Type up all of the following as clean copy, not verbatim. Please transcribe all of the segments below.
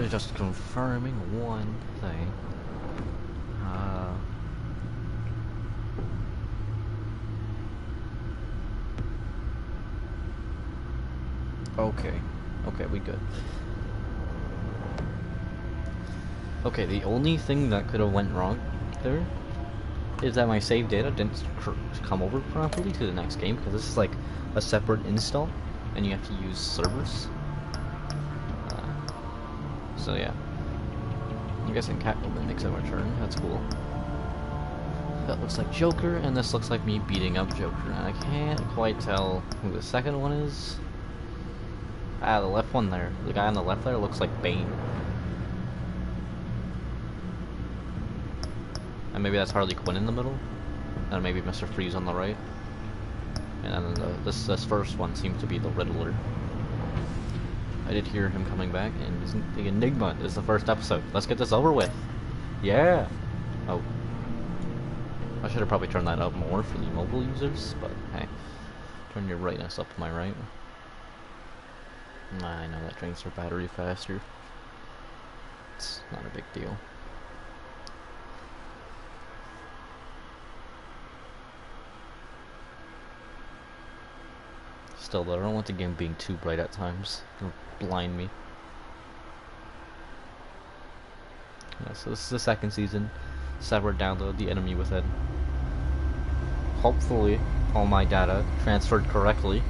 Just confirming one thing. Okay, we good. Okay, the only thing that could have went wrong there is that my save data didn't come over properly to the next game, because this is like a separate install, and you have to use servers. So yeah, I'm guessing Catwoman makes a return. That's cool. That looks like Joker, and this looks like me beating up Joker. And I can't quite tell who the second one is. Ah, the left one there. The guy on the left there looks like Bane. And maybe that's Harley Quinn in the middle. And maybe Mr. Freeze on the right. And then this first one seems to be the Riddler. I did hear him coming back, and the Enigma is the first episode. Let's get this over with. Yeah! Oh. I should have probably turned that up more for the mobile users, but hey. Turn your brightness up, am I right? I know that drains their battery faster. It's not a big deal. Still though, I don't want the game being too bright at times. It'll blind me. Yeah, so this is the second season. Separate download, the enemy within. Hopefully, all my data transferred correctly.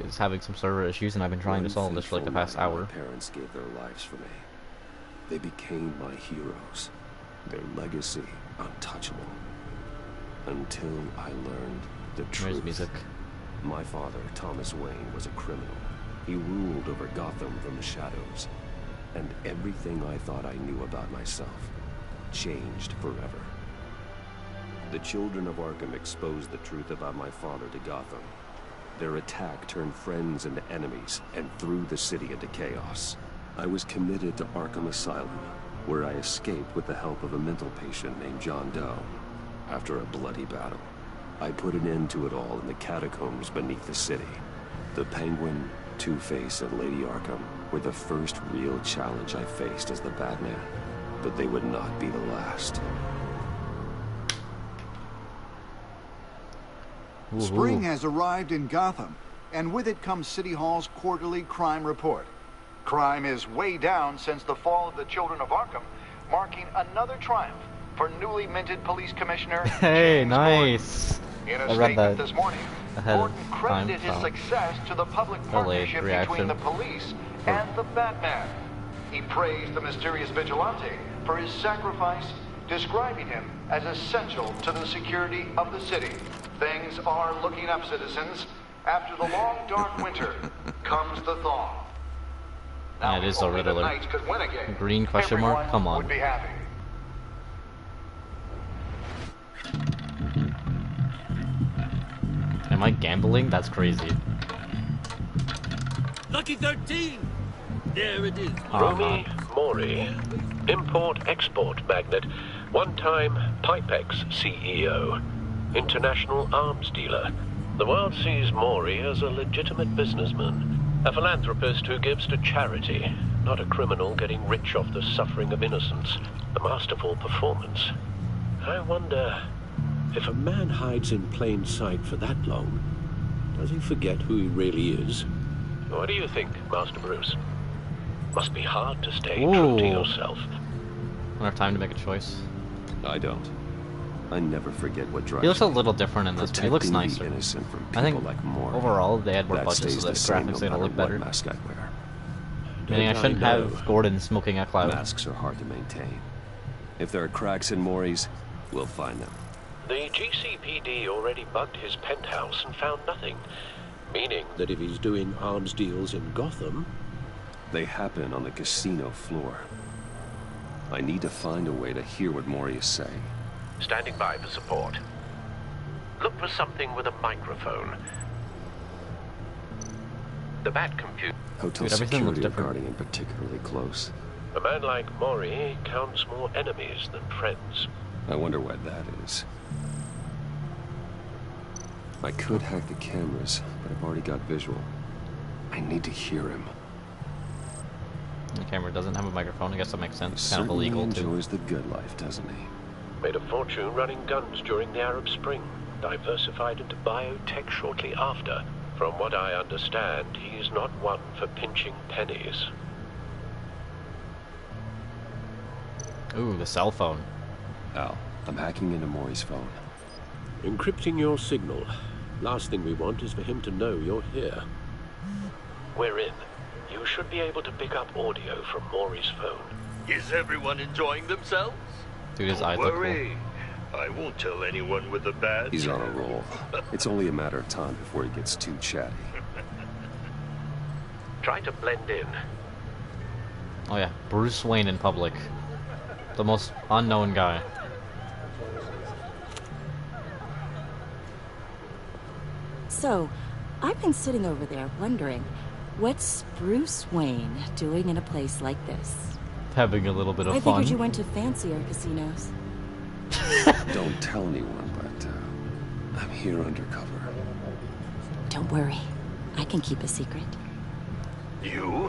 It's having some server issues, and I've been trying to solve this for like the past hour. My parents gave their lives for me. They became my heroes. Their legacy untouchable. Until I learned the truth. There's music. My father, Thomas Wayne, was a criminal. He ruled over Gotham from the shadows. And everything I thought I knew about myself changed forever. The children of Arkham exposed the truth about my father to Gotham. Their attack turned friends into enemies and threw the city into chaos. I was committed to Arkham Asylum, where I escaped with the help of a mental patient named John Doe. After a bloody battle, I put an end to it all in the catacombs beneath the city. The Penguin, Two-Face, and Lady Arkham were the first real challenge I faced as the Batman, but they would not be the last. Ooh. Spring has arrived in Gotham, and with it comes City Hall's quarterly crime report. Crime is way down since the fall of the Children of Arkham, marking another triumph for newly minted police commissioner Hey, James nice. Gordon. In a I read statement that this morning, Gordon credited his success to the public partnership between the police and the Batman. He praised the mysterious vigilante for his sacrifice, describing him as essential to the security of the city. Things are looking up, citizens. After the long, dark winter comes the thaw. Now, yeah, it is a Riddler. Green question mark? Come on. Would be happy. Am I gambling? That's crazy. Lucky 13! There it is. Romy Mori, import-export magnate, one-time Pipex CEO, international arms dealer. The world sees Mori as a legitimate businessman, a philanthropist who gives to charity, not a criminal getting rich off the suffering of innocence. A masterful performance. I wonder, if a man hides in plain sight for that long, does he forget who he really is? What do you think, Master Bruce? Must be hard to stay true to yourself. I don't have time to make a choice. I don't. I never forget what drives He looks a little different in this, but he looks nicer. I think like overall they had more budget so that the graphics are gonna look better. Mask I wear. Meaning I shouldn't have Gordon smoking a cloud. Masks are hard to maintain. If there are cracks in Mori's, we'll find them. The GCPD already bugged his penthouse and found nothing. Meaning that if he's doing arms deals in Gotham... They happen on the casino floor. I need to find a way to hear what Mori is saying. Standing by for support. Look for something with a microphone. The Bat computer. Hotel Dude, everything looks security are different. guarding him particularly close. A man like Mori counts more enemies than friends. I wonder why that is. I could hack the cameras, but I've already got visual. I need to hear him. The camera doesn't have a microphone. I guess that makes sense. He Kind of certainly illegal too. enjoys the good life, doesn't he? Made a fortune running guns during the Arab Spring. Diversified into biotech shortly after. From what I understand, he's not one for pinching pennies. Ooh, the cell phone. Al, I'm hacking into Maury's phone. Encrypting your signal. Last thing we want is for him to know you're here. We're in. You should be able to pick up audio from Maury's phone. Is everyone enjoying themselves? Dude, his Don't eyes look cool. worry. I won't tell anyone with a badge. He's on a roll. It's only a matter of time before he gets too chatty. Try to blend in. Oh yeah, Bruce Wayne in public. The most unknown guy. So, I've been sitting over there wondering, what's Bruce Wayne doing in a place like this? Having a little bit of I fun. figured you went to fancier casinos. Don't tell anyone, but I'm here undercover. Don't worry, I can keep a secret. You?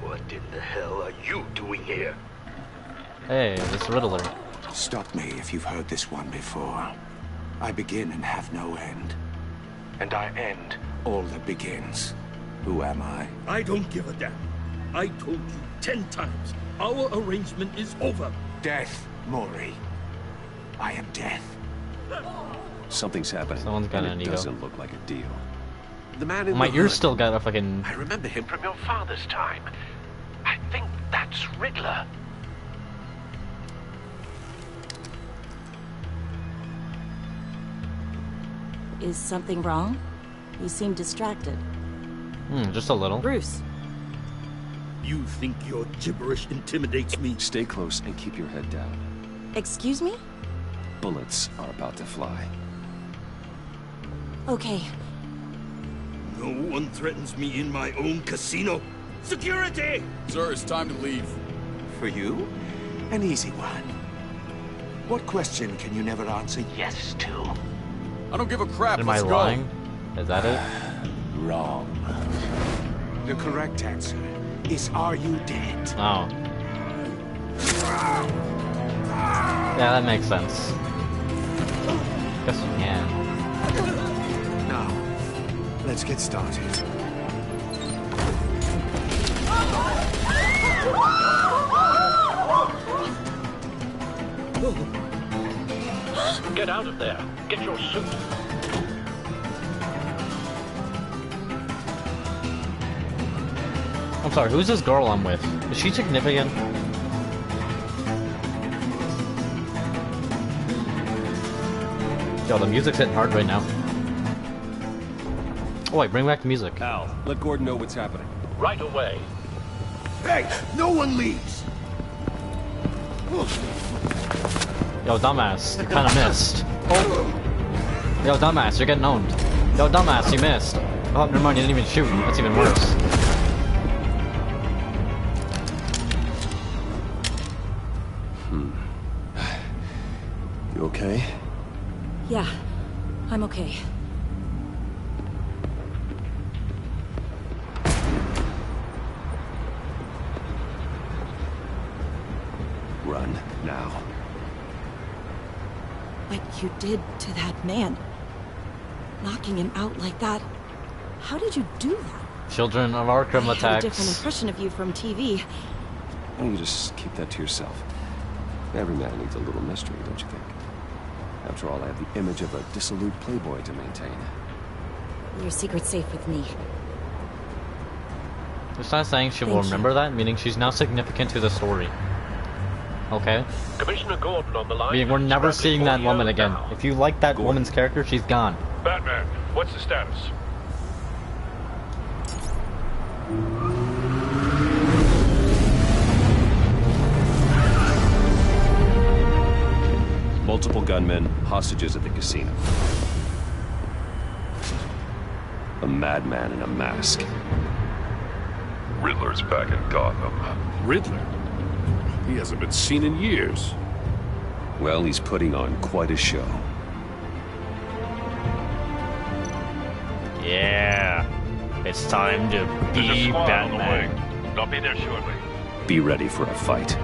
What in the hell are you doing here? Hey, this Riddler. Stop me if you've heard this one before. I begin and have no end. And I end all that begins. Who am I? I don't give a damn. I told you 10 times. Our arrangement is over. Death, Maury. I am death. Something's happening. Someone's got and an it ego. doesn't look like a deal. The man in My the ears hood. still got a fucking... I remember him from your father's time. I think that's Riddler. Is something wrong? You seem distracted. just a little. Bruce, You think your gibberish intimidates me? Stay close and keep your head down. excuse me? Bullets are about to fly. Okay, No one threatens me in my own casino. Security! Sir, it's time to leave. For you? An easy one. What question can you never answer yes to? I don't give a crap. Am I Let's go. lying? Is that it? Wrong. The correct answer is, are you dead? Oh. Yeah, that makes sense. Guess you can. Now, let's get started. Get out of there. Get your suit. I'm sorry, who's this girl I'm with? Is she significant? Yo, the music's hitting hard right now. Oh wait, bring back the music. Al, let Gordon know what's happening. Right away. Hey, no one leaves! Yo, dumbass, you kinda missed. Oh. Yo, dumbass, you're getting owned. Yo, dumbass, you missed. Oh, never mind, you didn't even shoot. That's even worse. You okay? yeah, I'm okay. Run, now. What you did to that man, knocking him out like that, how did you do that? Children of Arkham I had a different attacks. impression of you from TV. Why don't you just keep that to yourself? Every man needs a little mystery, don't you think? After all, I have the image of a dissolute playboy to maintain. Your secret's safe with me. It's not saying she will Thank you. remember that, meaning she's now significant to the story. Okay? Commissioner Gordon on the line. Meaning we're never Scrapping seeing that audio woman again. now. If you like that woman's character, she's gone. Batman, what's the status? gunmen, hostages at the casino. A madman in a mask. Riddler's back in Gotham. Riddler? He hasn't been seen in years. Well, he's putting on quite a show. Yeah, it's time to be Batman. They'll be there shortly. Be ready for a fight.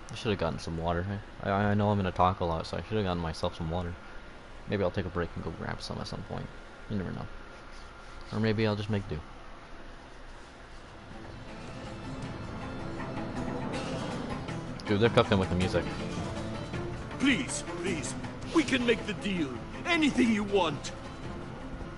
I should have gotten some water. I know I'm gonna talk a lot, so I should have gotten myself some water. Maybe I'll take a break and go grab some at some point. You never know. Or maybe I'll just make do. Dude, they're cooking with the music. Please, we can make the deal. Anything you want.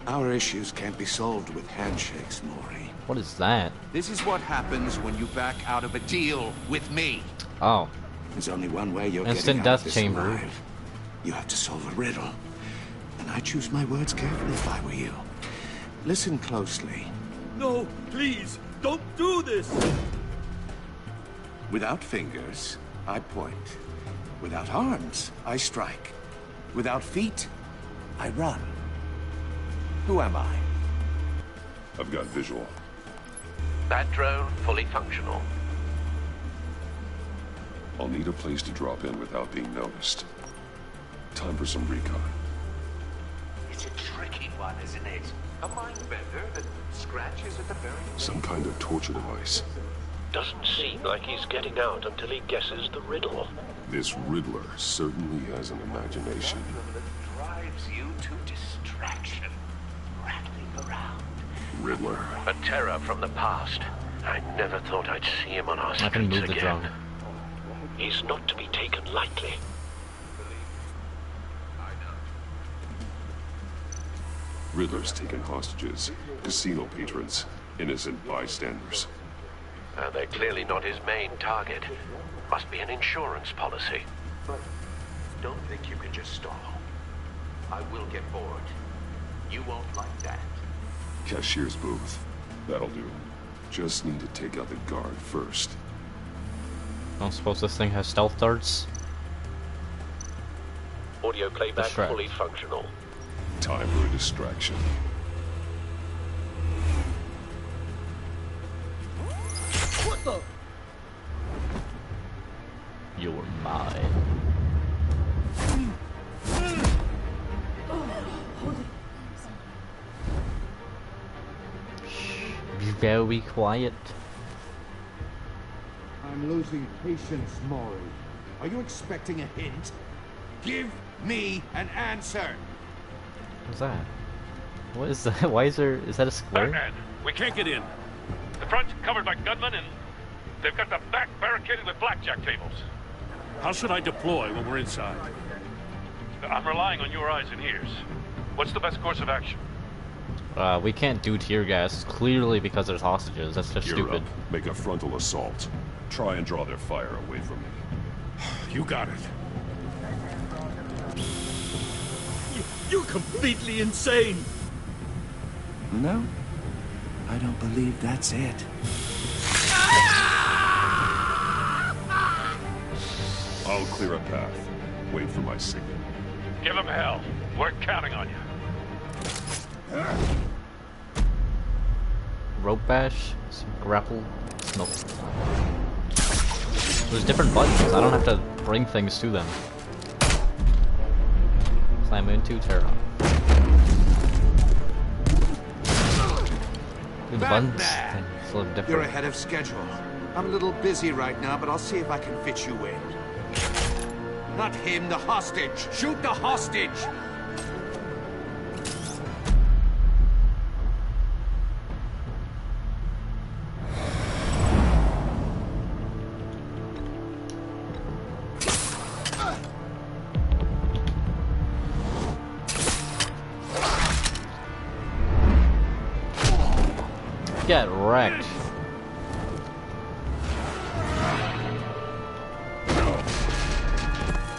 Our issues can't be solved with handshakes, Maury. What is that? This is what happens when you back out of a deal with me. Oh. There's only one way you're Instant getting out of death this chamber. alive. You have to solve a riddle. And I choose my words carefully if I were you. Listen closely. No, please, don't do this. Without fingers, I point. Without arms, I strike. Without feet, I run. Who am I? I've got visual. That drone fully functional. I'll need a place to drop in without being noticed. Time for some recon. It's a tricky one, isn't it? A mind bender that scratches at the very... Some kind of torture device. Doesn't seem like he's getting out until he guesses the riddle. This Riddler certainly has an imagination. That drives you to distraction, rattling around. Riddler. A terror from the past. I never thought I'd see him on our I can streets move the again. drone. He's not to be taken lightly. Riddler's taken hostages, casino patrons, innocent bystanders. They're clearly not his main target. Must be an insurance policy. But don't think you can just stall. I will get bored. You won't like that. Cashier's booth. That'll do. Just need to take out the guard first. I don't suppose this thing has stealth darts? Audio playback Distract. fully functional. Time for a distraction. What the? You're mine. Shh, be very quiet. I'm losing patience, Maury. Are you expecting a hint? Give me an answer! What's that? What is that? Why is there... Is that a square? Batman, we can't get in. The front's covered by gunmen and they've got the back barricaded with blackjack tables. How should I deploy when we're inside? I'm relying on your eyes and ears. What's the best course of action? We can't do tear gas, clearly because there's hostages. That's just Gear stupid. up. Make a frontal assault. Try and draw their fire away from me. You got it. You're completely insane. No, I don't believe that's it. I'll clear a path. Wait for my signal. Give them hell. We're counting on you. Rope bash, grapple, nope. There's different buttons. I don't have to bring things to them. Slam into, tear off. Dude, the buttons it's a little different. You're ahead of schedule. I'm a little busy right now, but I'll see if I can fit you in. Not him, the hostage! Shoot the hostage! Get wrecked.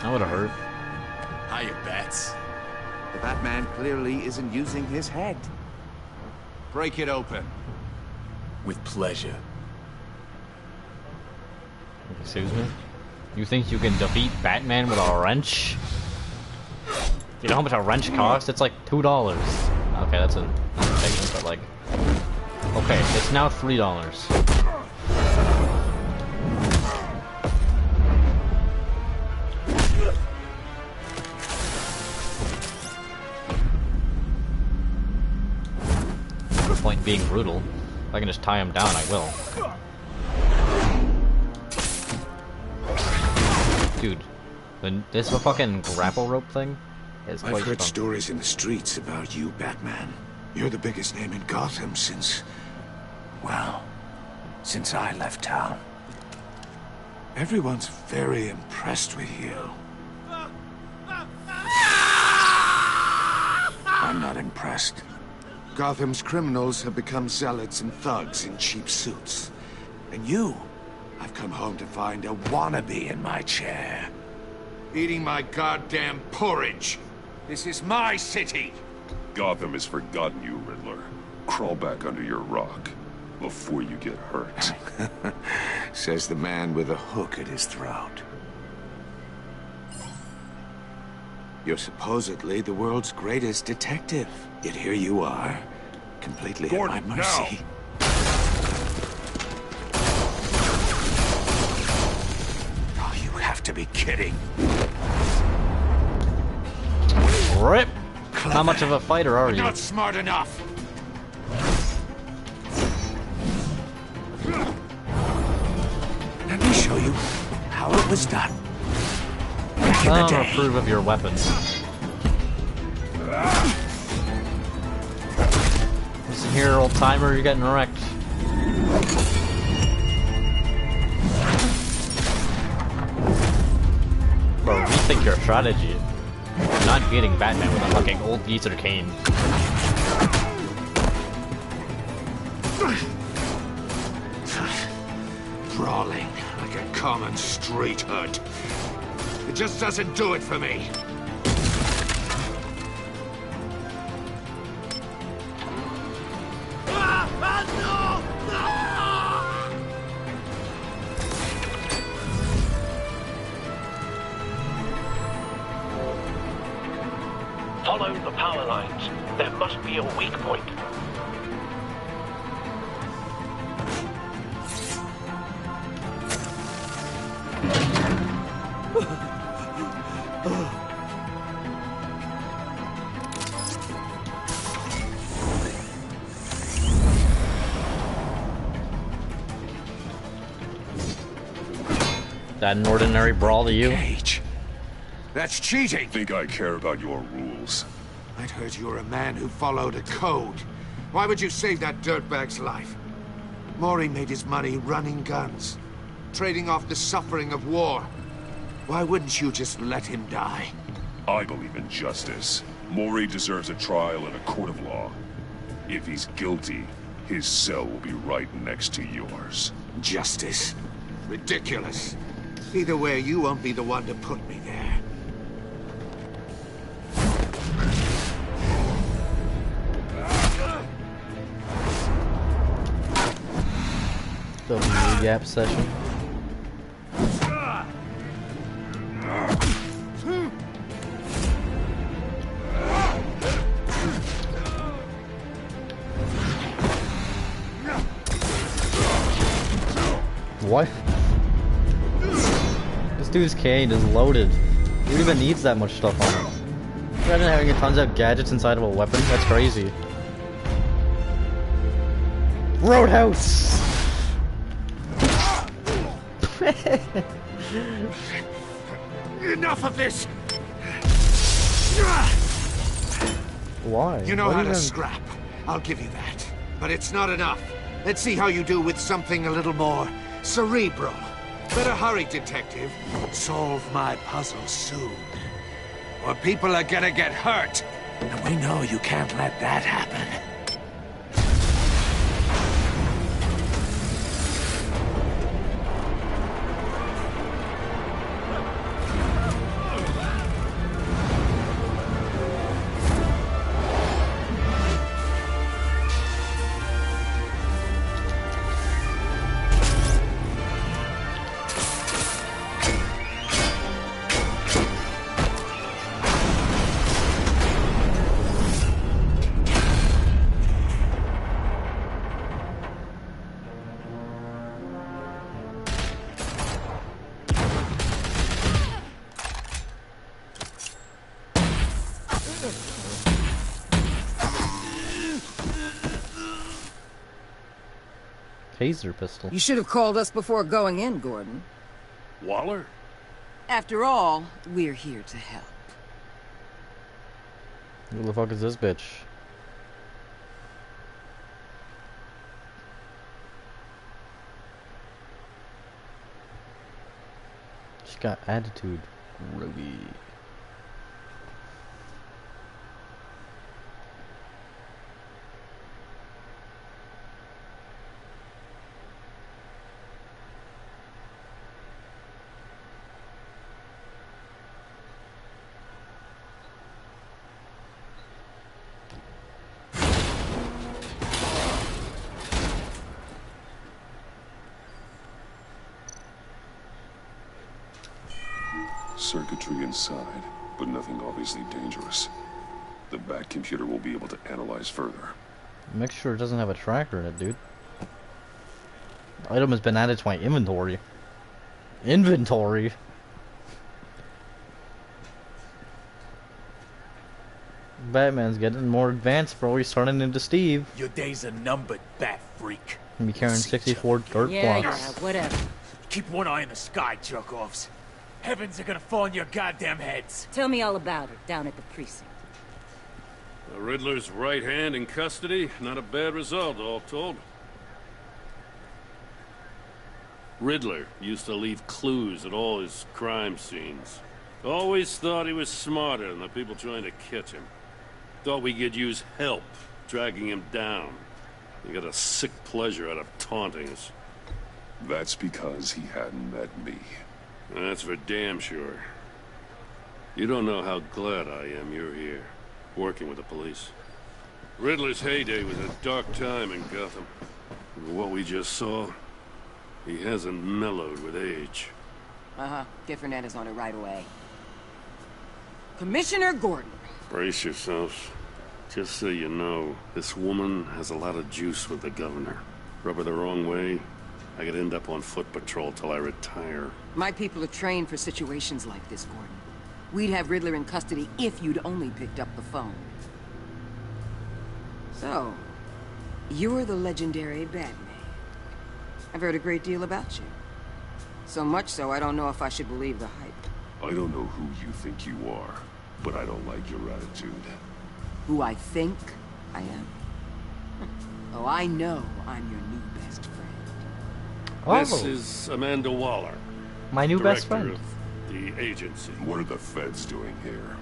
That would have hurt. Batman clearly isn't using his head. Break it open. With pleasure. Excuse me? You think you can defeat Batman with a wrench? You know how much a wrench costs? It's like $2. Okay, that's a thing, but like... Okay, it's now $3. No point in being brutal. If I can just tie him down, I will. Dude, this fucking grapple rope thing is quite I've heard fun. stories in the streets about you, Batman. You're the biggest name in Gotham since... well, since I left town. Everyone's very impressed with you. I'm not impressed. Gotham's criminals have become zealots and thugs in cheap suits. And you, I've come home to find a wannabe in my chair. Eating my goddamn porridge. This is my city. Gotham has forgotten you, Riddler. Crawl back under your rock before you get hurt. Says the man with a hook at his throat. You're supposedly the world's greatest detective. Yet here you are, completely at my mercy. Oh, you have to be kidding. RIP! How much of a fighter are you? Not smart enough. Let me show you how it was done. I don't approve of your weapons. Listen here, old timer, you're getting wrecked. Bro, rethink your strategy. You're not beating Batman with a fucking old geezer cane. Brawling like a common street hood. It just doesn't do it for me. Follow the power lines. There must be a weak point. That an ordinary brawl to you? Cage. That's cheating. Think I care about your rules? I'd heard you were a man who followed a code. Why would you save that dirtbag's life? Maury made his money running guns, trading off the suffering of war. Why wouldn't you just let him die? I believe in justice. Maury deserves a trial in a court of law. If he's guilty, his cell will be right next to yours. Justice. Ridiculous. Either way, you won't be the one to put me there. The gap session. What? This dude's cane is loaded. Who even needs that much stuff on him? Imagine having tons of gadgets inside of a weapon. That's crazy. Roadhouse! Enough of this! Why? You know What how even... to scrap. I'll give you that. But it's not enough. Let's see how you do with something a little more cerebral. Better hurry, detective. Solve my puzzle soon. Or people are gonna get hurt. And we know you can't let that happen. taser pistol. You should have called us before going in, Gordon. Waller? After all, we're here to help. Who the fuck is this bitch? She got attitude. Really. Circuitry inside, but nothing obviously dangerous. The back computer will be able to analyze further. Make sure it doesn't have a tracker in it, dude. The item has been added to my inventory. Inventory? Batman's getting more advanced, bro. He's turning into Steve. Your days are numbered, bat freak. He'll be carrying 64 dirt blocks. Yeah, whatever. Keep one eye in the sky, jerk-offs. Heavens are gonna fall on your goddamn heads. Tell me all about it down at the precinct. The Riddler's right hand in custody. Not a bad result, all told. Riddler used to leave clues at all his crime scenes. Always thought he was smarter than the people trying to catch him. Thought we could use help dragging him down. He got a sick pleasure out of taunting us. That's because he hadn't met me. That's for damn sure. You don't know how glad I am you're here, working with the police. Riddler's heyday was a dark time in Gotham. And what we just saw, he hasn't mellowed with age. Get Fernandez on it right away. Commissioner Gordon. Brace yourselves. Just so you know, this woman has a lot of juice with the governor. Rub her the wrong way, I could end up on foot patrol till I retire. My people are trained for situations like this, Gordon. We'd have Riddler in custody if you'd only picked up the phone. So, you're the legendary Batman. I've heard a great deal about you. So much so, I don't know if I should believe the hype. I don't know who you think you are, but I don't like your attitude. Who I think I am? Oh, I know I'm your new best friend. Oh. This is Amanda Waller. My new best friend. Director of the agency. What are the feds doing here?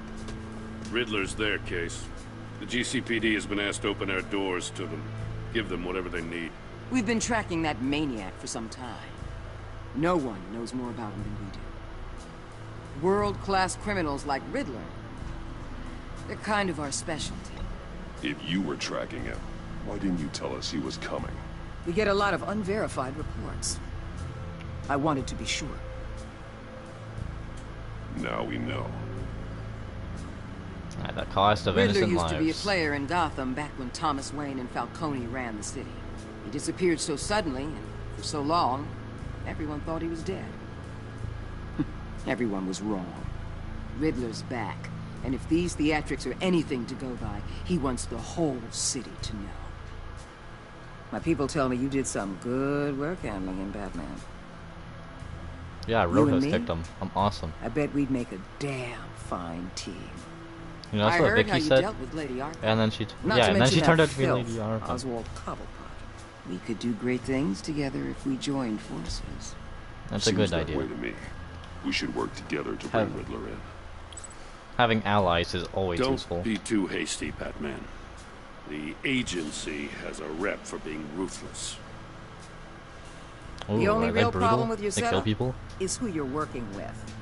Riddler's their case. The GCPD has been asked to open our doors to them. Give them whatever they need. We've been tracking that maniac for some time. No one knows more about him than we do. World-class criminals like Riddler. They're kind of our specialty. If you were tracking him, why didn't you tell us he was coming? We get a lot of unverified reports. I wanted to be sure. Now we know. At the cost of Riddler innocent used lives. to be a player in Gotham back when Thomas Wayne and Falcone ran the city. He disappeared so suddenly and for so long, everyone thought he was dead. Everyone was wrong. Riddler's back, and if these theatrics are anything to go by, he wants the whole city to know. My people tell me you did some good work handling him, Batman. Yeah, You and Roadhouse me? kicked him. I'm awesome. I bet we'd make a damn fine team. You know, that's I what heard Vicky how you said. dealt with Lady Arthur. And then she, Not yeah, to and then she mention turned that out to be filth, Lady Arthur. Oswald Cobblepot. We could do great things together if we joined forces. That's a good Seems that idea. way to me. We should work together to bring Riddler in. Having allies is always Don't useful. be too hasty, Batman. The agency has a rep for being ruthless. Ooh, The only are they real brutal? problem with your They kill setup people? is who you're working with.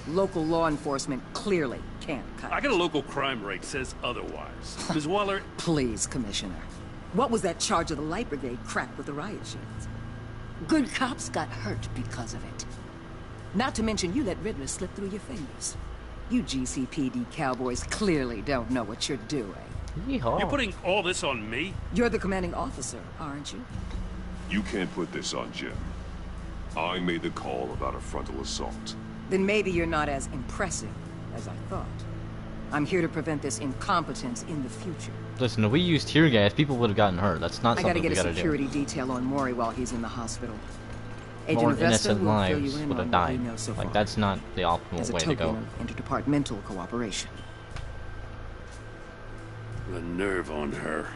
Local law enforcement clearly can't cut I it. got a local crime rate says otherwise. Ms. Waller, Please, Commissioner. What was that charge of the Light Brigade crap with the riot shields? Good cops got hurt because of it. Not to mention you let Riddler slip through your fingers. You GCPD cowboys clearly don't know what you're doing. Yeehaw. you're putting all this on me? You're the commanding officer, aren't you? You can't put this on Jim. I made the call about a frontal assault. Then maybe you're not as impressive as I thought. I'm here to prevent this incompetence in the future. Listen, if we used tear gas, people would have gotten hurt. That's not something we gotta do. I gotta get a security detail on Mori while he's in the hospital. More Agent innocent will fill lives you in would on have what we died. know so Like, far. that's not the optimal As a way to token go. of interdepartmental cooperation. The nerve on her.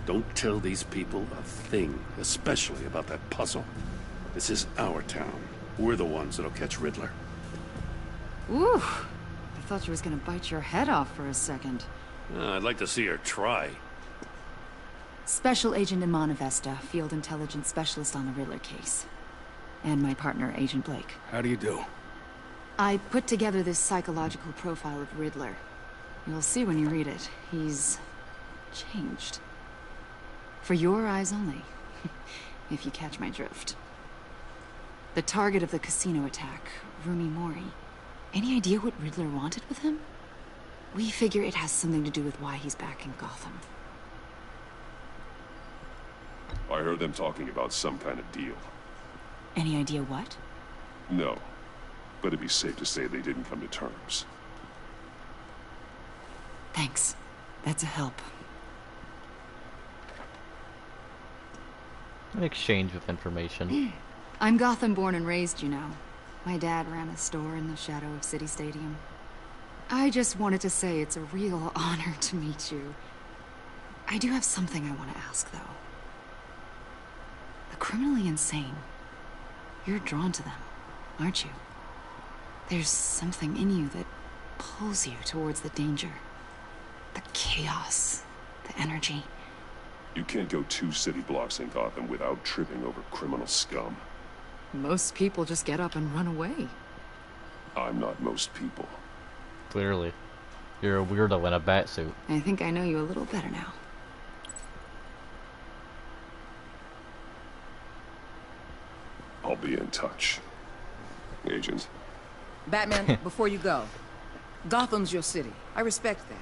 Don't tell these people a thing, especially about that puzzle. This is our town. We're the ones that'll catch Riddler. Ooh, I thought you was gonna bite your head off for a second. I'd like to see her try. Special Agent in Monavesta, Field Intelligence Specialist on the Riddler case. And my partner, Agent Blake. How do you do? I put together this psychological profile of Riddler. You'll see when you read it. He's changed. For your eyes only, if you catch my drift. The target of the casino attack, Rumi Mori. Any idea what Riddler wanted with him? We figure it has something to do with why he's back in Gotham. I heard them talking about some kind of deal. Any idea what? No, but it'd be safe to say they didn't come to terms. Thanks. That's a help. An exchange of information. I'm Gotham born and raised, you know. My dad ran a store in the shadow of City Stadium. I just wanted to say it's a real honor to meet you. I do have something I want to ask, though. The criminally insane. You're drawn to them, aren't you? There's something in you that pulls you towards the danger. The chaos, the energy. You can't go 2 city blocks in Gotham without tripping over criminal scum. Most people just get up and run away. I'm not most people. Clearly. You're a weirdo in a batsuit. I think I know you a little better now. I'll be in touch. Agent. Batman, before you go, Gotham's your city. I respect that.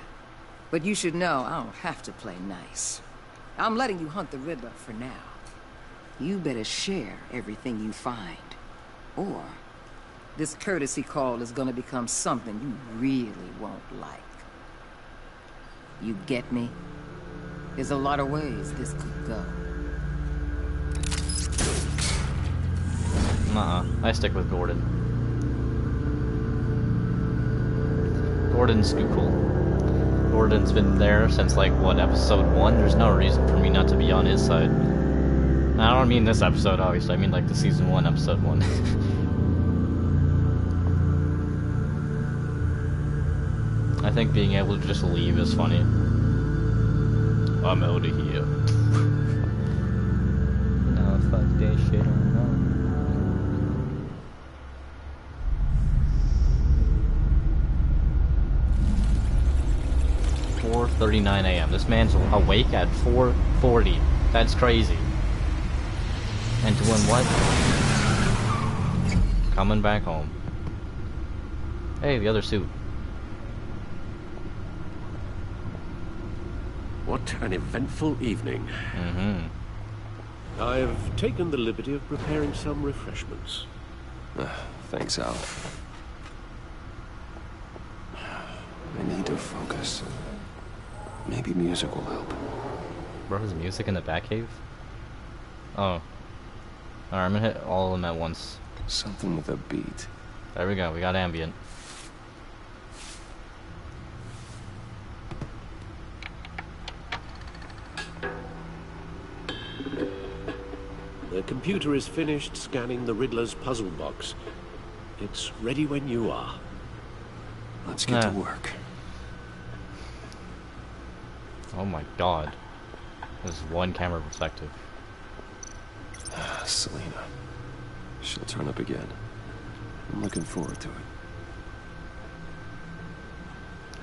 But you should know I don't have to play nice. I'm letting you hunt the Riddler for now. You better share everything you find. Or this courtesy call is gonna become something you really won't like. You get me? There's a lot of ways this could go. I stick with Gordon. Gordon's too cool. Gordon's been there since, like, what, episode 1? There's no reason for me not to be on his side. I don't mean this episode, obviously. I mean, like, the season 1, episode 1. I think being able to just leave is funny. I'm out of here. No, fuck that shit. No. 4:39 a.m. This man's awake at 4:40. That's crazy. And doing what? Coming back home. Hey, the other suit. What an eventful evening. I've taken the liberty of preparing some refreshments. Thanks, Al. I need to focus. Maybe music will help. Bro, is music in the Batcave? Oh. Alright, I'm gonna hit all of them at once. Something with a beat. There we go, we got ambient. The computer is finished scanning the Riddler's puzzle box. It's ready when you are. Let's get to work. Oh my god. This is one camera perspective. Selena. She'll turn up again. I'm looking forward to it.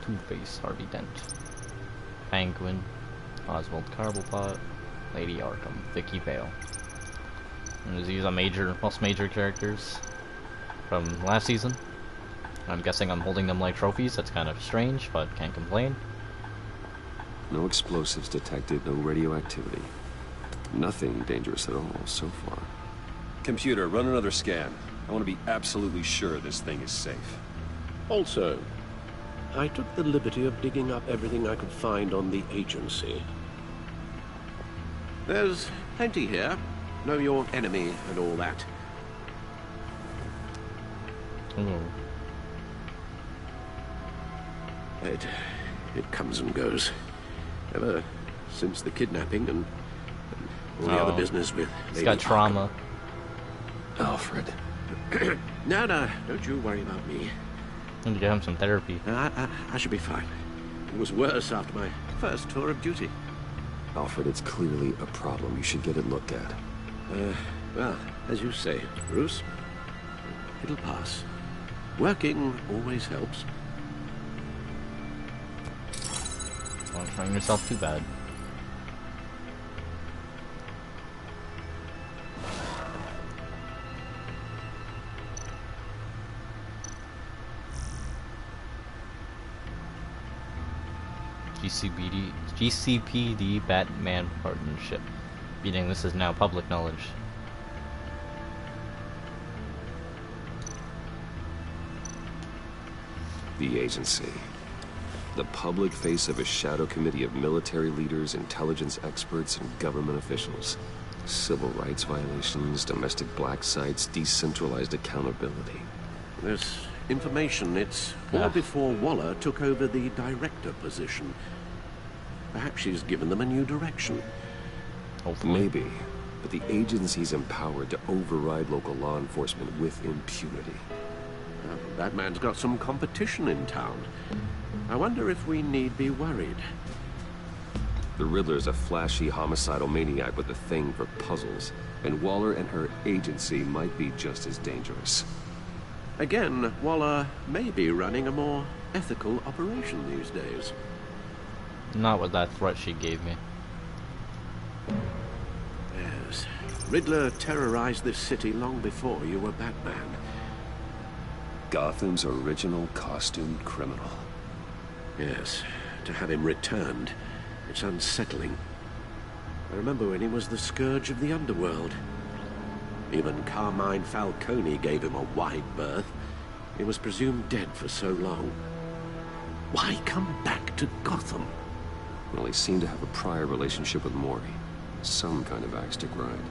Two-Face, Harvey Dent. Penguin. Oswald Cobblepot. Lady Arkham. Vicky Vale. And these are most major characters from last season. I'm guessing I'm holding them like trophies. That's kind of strange, but can't complain. No explosives detected, no radioactivity. Nothing dangerous at all so far. Computer, run another scan. I want to be absolutely sure this thing is safe. Also, I took the liberty of digging up everything I could find on the agency. There's plenty here. Know your enemy and all that. It comes and goes. Ever since the kidnapping and all the other business with He's got trauma. Alfred. No, don't you worry about me. I need to get him some therapy. I should be fine. It was worse after my first tour of duty. Alfred, it's clearly a problem. You should get it looked at. Well, as you say, Bruce, it'll pass. Working always helps. Don't train yourself too bad. GCPD Batman partnership. Meaning this is now public knowledge. The agency. The public face of a shadow committee of military leaders, intelligence experts, and government officials. Civil rights violations, domestic black sites, decentralized accountability. This information, it's all before Waller took over the director position. Perhaps she's given them a new direction. Hopefully. Maybe, but the agency's empowered to override local law enforcement with impunity. Batman's got some competition in town. I wonder if we need be worried. The Riddler's a flashy homicidal maniac with a thing for puzzles, and Waller and her agency might be just as dangerous. Again, Waller may be running a more ethical operation these days. Not with that threat she gave me. Yes. Riddler terrorized this city long before you were Batman. Gotham's original costumed criminal. Yes. To have him returned, it's unsettling. I remember when he was the scourge of the underworld. Even Carmine Falcone gave him a wide berth. He was presumed dead for so long. Why come back to Gotham? Well, he seemed to have a prior relationship with Mori. Some kind of axe to grind.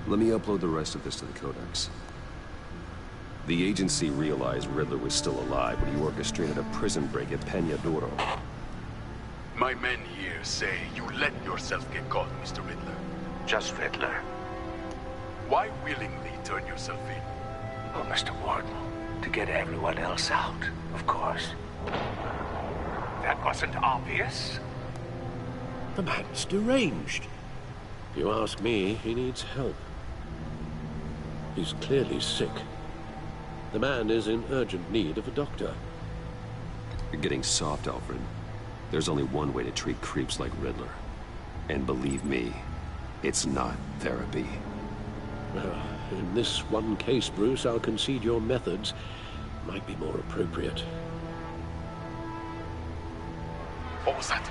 Let me upload the rest of this to the Codex. The agency realized Riddler was still alive when he orchestrated a prison break at Peña Duro. My men here say you let yourself get caught, Mr. Riddler. Just Riddler. Why willingly turn yourself in? Oh, Mr. Warden, to get everyone else out, of course. That wasn't obvious. The man's deranged. If you ask me, he needs help. He's clearly sick. The man is in urgent need of a doctor. You're getting soft, Alfred. There's only one way to treat creeps like Riddler. And believe me, it's not therapy. Well, in this one case, Bruce, I'll concede your methods might be more appropriate. What was that?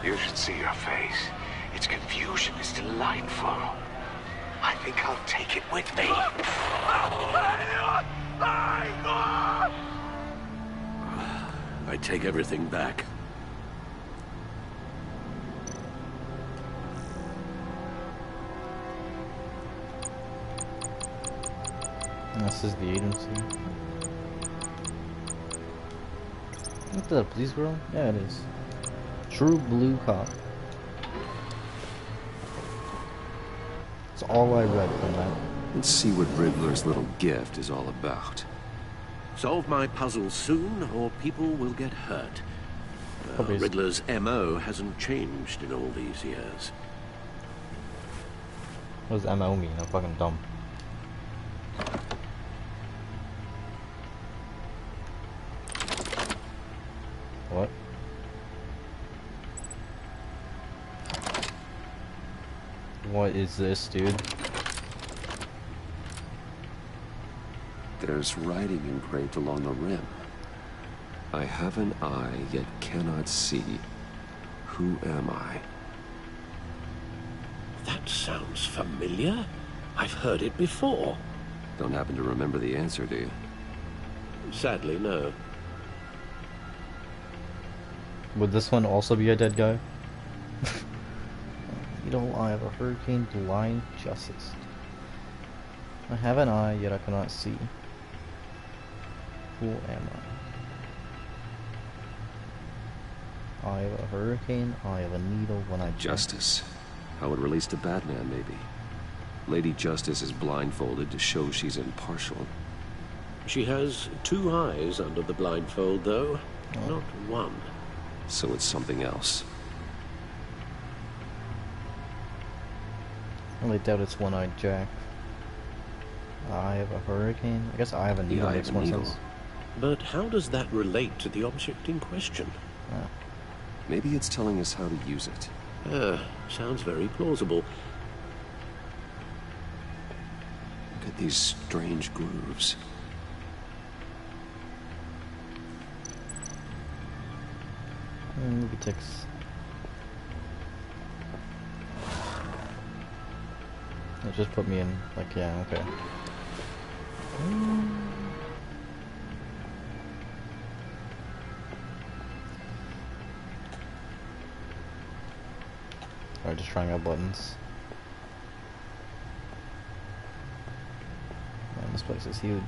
You should see your face. Its confusion is delightful. I think I'll take it with me. I take everything back. This is the agency. What's that, police girl? Yeah, it is. True blue cop. That's all I read from that. Let's see what Riddler's little gift is all about. Solve my puzzle soon, or people will get hurt. Riddler's MO hasn't changed in all these years. What does MO mean? I'm fucking dumb. What? What is this, dude? There's writing engraved along the rim. I have an eye, yet cannot see. Who am I? That sounds familiar. I've heard it before. Don't happen to remember the answer, do you? Sadly, no. Would this one also be a dead guy? Needle, I have a hurricane, blind justice. I have an eye, yet I cannot see. Who am I? I have a hurricane, I have a needle when I... Justice. How it relates to Batman, maybe. Lady Justice is blindfolded to show she's impartial. She has 2 eyes under the blindfold, though. Oh. Not 1. So it's something else. I only doubt it's One-Eyed Jack. I have a hurricane? I guess I have a needle makes more sense. But how does that relate to the object in question? Ah. Maybe it's telling us how to use it. Sounds very plausible. Look at these strange grooves. Movie ticks. It just put me in, like, yeah, okay. Alright, just trying out buttons. Man, this place is huge.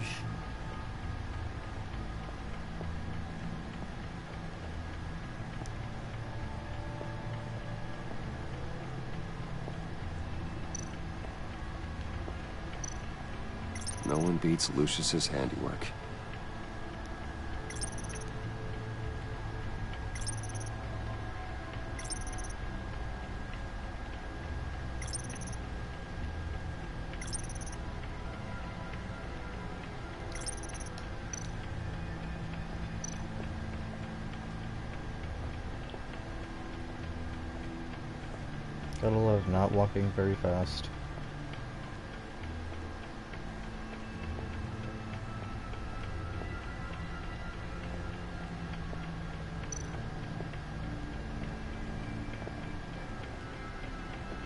No one beats Lucius's handiwork. Gotta love not walking very fast.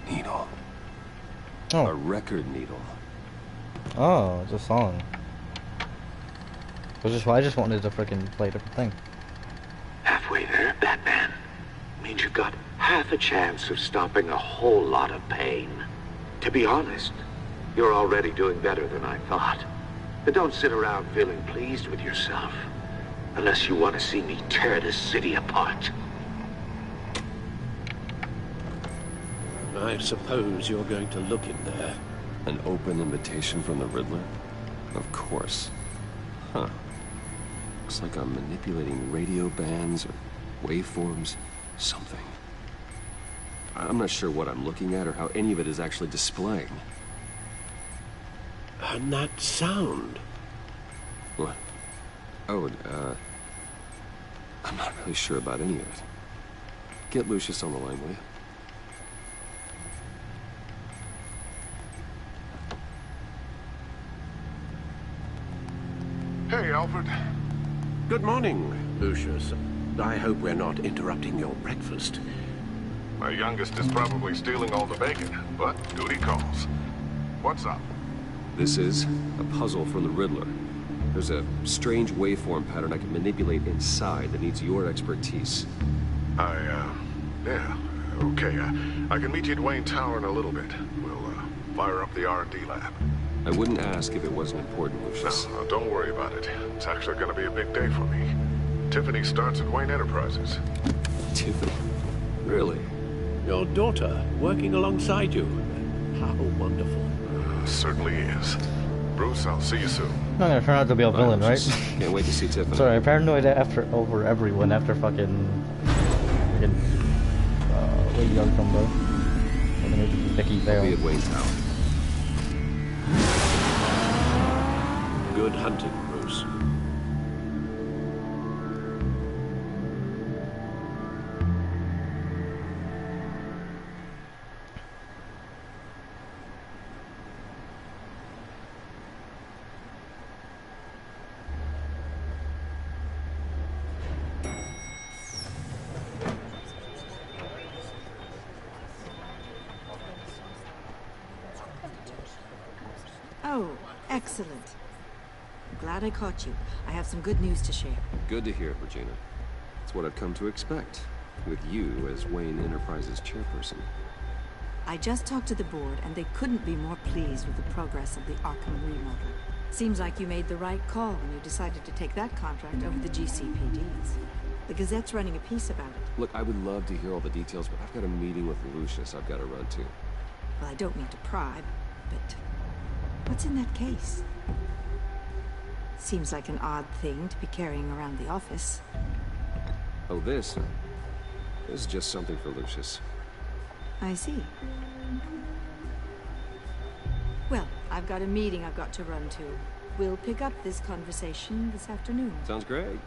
Needle. Oh. A record needle. Oh, it's a song. I just wanted to freaking play a different thing. Halfway there, Batman. Means you've got half a chance of stopping a whole lot of pain. To be honest, you're already doing better than I thought. But don't sit around feeling pleased with yourself. Unless you want to see me tear this city apart. I suppose you're going to look in there. An open invitation from the Riddler? Of course. Huh. Looks like I'm manipulating radio bands or waveforms. Something. I'm not sure what I'm looking at or how any of it is actually displaying. And that sound. What? Oh, I'm not really sure about any of it. Get Lucius on the line, will you? Hey, Alfred. Good morning, Lucius. I hope we're not interrupting your breakfast. My youngest is probably stealing all the bacon, but duty calls. What's up? This is a puzzle from the Riddler. There's a strange waveform pattern I can manipulate inside that needs your expertise. Yeah, okay. I can meet you at Wayne Tower in a little bit. We'll, fire up the R&D lab. I wouldn't ask if it wasn't important, Lucius. No, don't worry about it. It's actually gonna be a big day for me. Tiffany starts at Wayne Enterprises. Tiffany? Really? Your daughter, working alongside you. How wonderful. Certainly is. Bruce, I'll see you soon. I'm not gonna turn out to be a villain, right? Can't wait to see Tiffany. Sorry, I paranoid over everyone after fucking Lady Young combo. Vicky Vale. I'll be at Wayne Tower. Good hunting, Bruce. Oh, excellent. Glad I caught you. I have some good news to share. Good to hear, Regina. That's what I've come to expect, with you as Wayne Enterprises chairperson. I just talked to the board, and they couldn't be more pleased with the progress of the Arkham remodel. Seems like you made the right call when you decided to take that contract over the GCPD's. The Gazette's running a piece about it. Look, I would love to hear all the details, but I've got a meeting with Lucius I've got to run to. Well, I don't mean to pry, but what's in that case? Seems like an odd thing to be carrying around the office. Oh, this? This is just something for Lucius. I see. Well, I've got a meeting I've got to run to. We'll pick up this conversation this afternoon. Sounds great.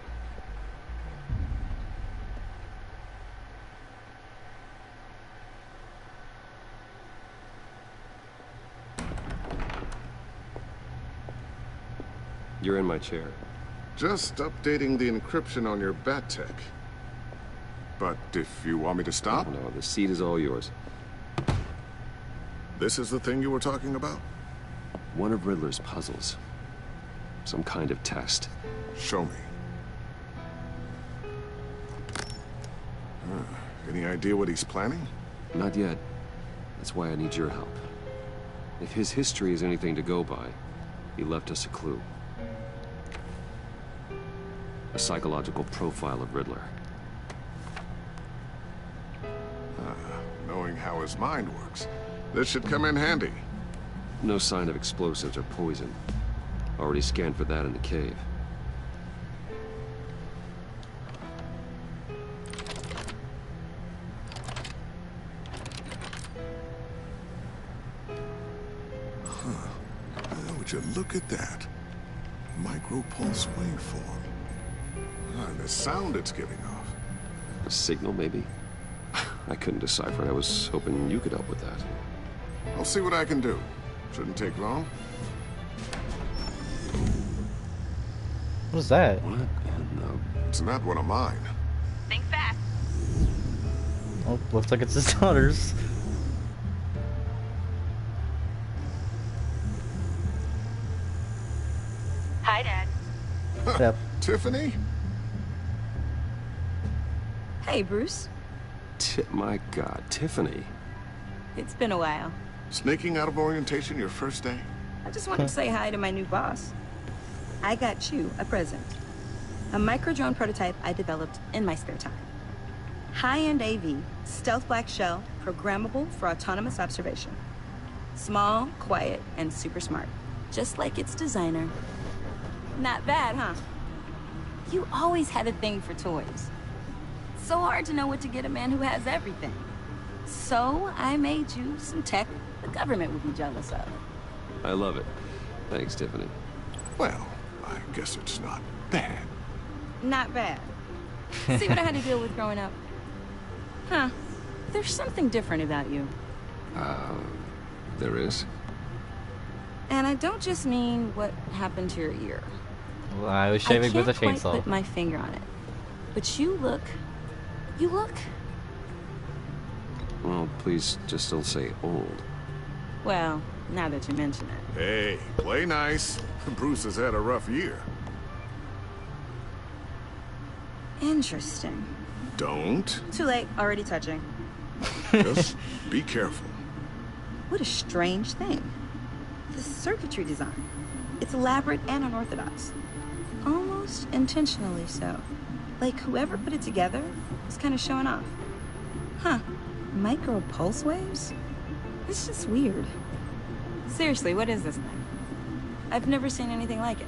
You're in my chair. Just updating the encryption on your Bat-Tech. But if you want me to stop? No, the seat is all yours. This is the thing you were talking about? One of Riddler's puzzles. Some kind of test. Show me. Any idea what he's planning? Not yet. That's why I need your help. If his history is anything to go by, he left us a clue. A psychological profile of Riddler. Knowing how his mind works, this should come in handy. No sign of explosives or poison. Already scanned for that in the cave. Would you look at that? Micro-pulse waveform. And the sound it's giving off. A signal, maybe? I couldn't decipher it. I was hoping you could help with that. I'll see what I can do. Shouldn't take long. What is that? What in the... It's not one of mine. Think fast. Oh, looks like it's his daughter's. Hi, Dad. Yep. Tiffany? Hey, Bruce. My God, Tiffany. It's been a while. Sneaking out of orientation your first day? I just wanted to say hi to my new boss. I got you a present. A micro-drone prototype I developed in my spare time. High-end AV, stealth black shell, programmable for autonomous observation. Small, quiet, and super smart. Just like its designer. Not bad, huh? You always had a thing for toys. So hard to know what to get a man who has everything. So I made you some tech the government would be jealous of. I love it. Thanks, Tiffany. Well, I guess it's not bad. Not bad. See what I had to deal with growing up? Huh. There's something different about you. There is? And I don't just mean what happened to your ear. Well, I was shaving with a I can't chainsaw. quite put my finger on it. But you look... Well, please just don't say old. Well, now that you mention it. Hey, play nice. Bruce has had a rough year. Interesting. Don't. Too late. Already touching. Just be careful. What a strange thing. The circuitry design. It's elaborate and unorthodox. Almost intentionally so. Like whoever put it together was kind of showing off. Huh. Micro pulse waves? It's just weird. Seriously, what is this thing? I've never seen anything like it.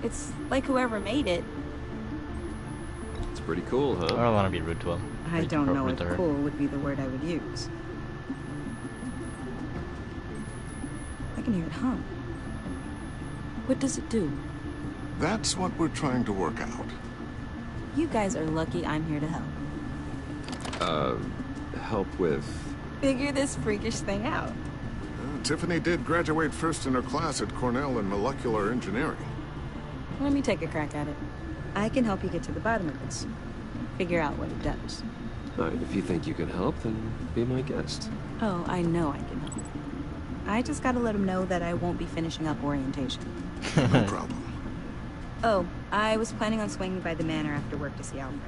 It's like whoever made it. It's pretty cool, huh? I don't want to be rude to him. I don't know if cool would be the word I would use. I can hear it hum. What does it do? That's what we're trying to work out. You guys are lucky I'm here to help. Help with... Figure this freakish thing out. Tiffany did graduate first in her class at Cornell in molecular engineering. Let me take a crack at it. I can help you get to the bottom of this. Figure out what it does. All right, if you think you can help, then be my guest. Oh, I know I can help. I just gotta let him know that I won't be finishing up orientation. No problem. Oh, I was planning on swinging by the manor after work to see Alfred.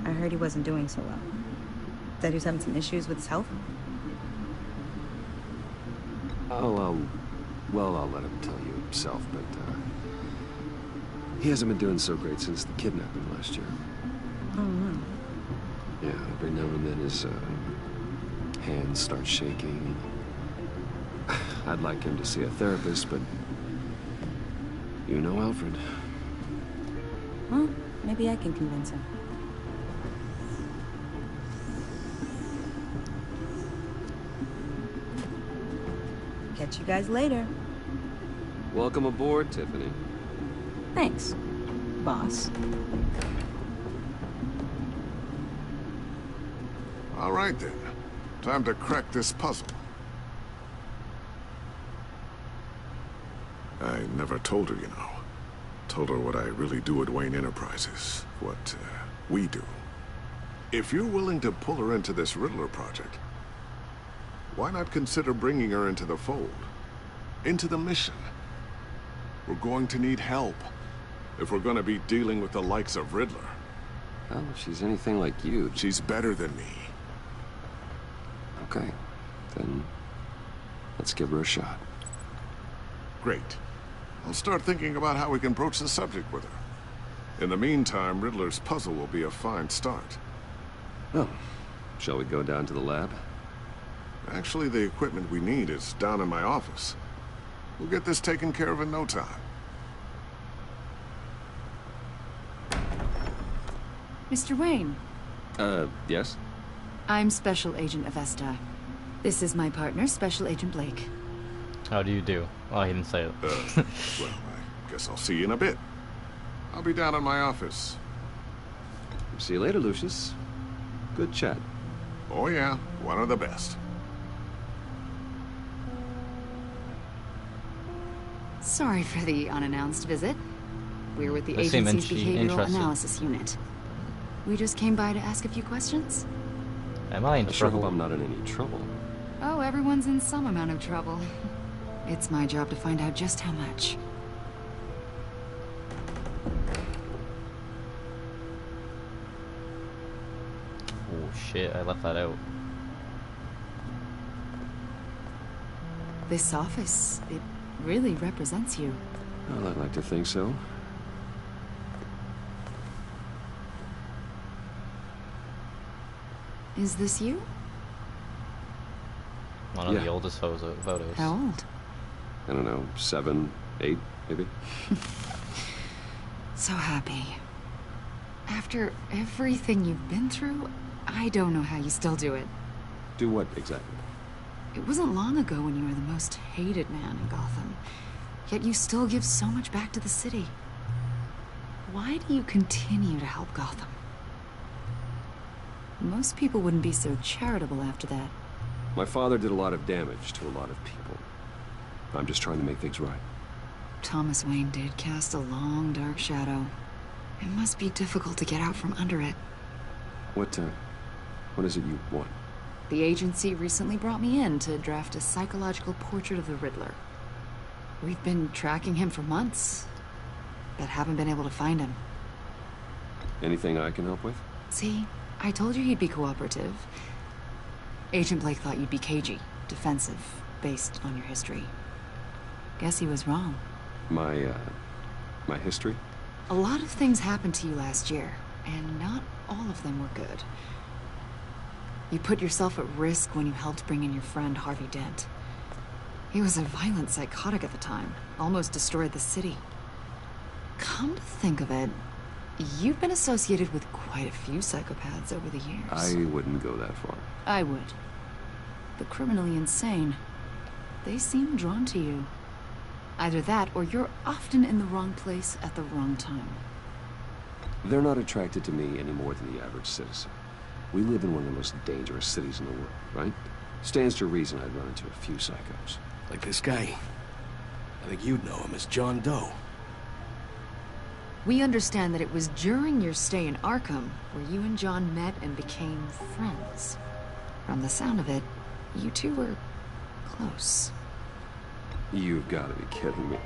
I heard he wasn't doing so well. That he was having some issues with his health? Well, I'll let him tell you himself, but, he hasn't been doing so great since the kidnapping last year. Oh, no. Yeah, every now and then his, hands start shaking. I'd like him to see a therapist, but... you know Alfred. Well, maybe I can convince him. Catch you guys later. Welcome aboard, Tiffany. Thanks, boss. All right, then. Time to crack this puzzle. I never told her, you know. Told her what I really do at Wayne Enterprises. What, we do. If you're willing to pull her into this Riddler project, why not consider bringing her into the fold? Into the mission? We're going to need help if we're going to be dealing with the likes of Riddler. Well, if she's anything like you... She's better than me. Okay, then let's give her a shot. Great. I'll start thinking about how we can broach the subject with her. In the meantime, Riddler's puzzle will be a fine start. Oh, shall we go down to the lab? Actually, the equipment we need is down in my office. We'll get this taken care of in no time. Mr. Wayne. Yes? I'm Special Agent Avesta. This is my partner, Special Agent Blake. How do you do? Oh, he didn't say it. Well, I guess I'll see you in a bit. I'll be down in my office. See you later, Lucius. Good chat. Oh yeah, one of the best. Sorry for the unannounced visit. We're with the They seem agency's behavioral interested. analysis unit. We just came by to ask a few questions. Am I in I sure trouble? hope I'm not in any trouble. Oh, everyone's in some amount of trouble. It's my job to find out just how much. Oh shit, I left that out. This office, it really represents you. Well, I'd like to think so. Is this you? One of the oldest photos. How old? I don't know, 7, 8, maybe? So happy. After everything you've been through, I don't know how you still do it. Do what, exactly? It wasn't long ago when you were the most hated man in Gotham. Yet you still give so much back to the city. Why do you continue to help Gotham? Most people wouldn't be so charitable after that. My father did a lot of damage to a lot of people. I'm just trying to make things right. Thomas Wayne did cast a long, dark shadow. It must be difficult to get out from under it. What is it you want? The agency recently brought me in to draft a psychological portrait of the Riddler. We've been tracking him for months, but haven't been able to find him. Anything I can help with? See, I told you he'd be cooperative. Agent Blake thought you'd be cagey, defensive, based on your history. Guess he was wrong. My history? A lot of things happened to you last year, and not all of them were good. You put yourself at risk when you helped bring in your friend Harvey Dent. He was a violent psychotic at the time, almost destroyed the city. Come to think of it, you've been associated with quite a few psychopaths over the years. I wouldn't go that far. I would. The criminally insane, they seem drawn to you. Either that, or you're often in the wrong place at the wrong time. They're not attracted to me any more than the average citizen. We live in one of the most dangerous cities in the world, right? Stands to reason I'd run into a few psychos. Like this guy. I think you'd know him as John Doe. We understand that it was during your stay in Arkham where you and John met and became friends. From the sound of it, you two were close. You've got to be kidding me.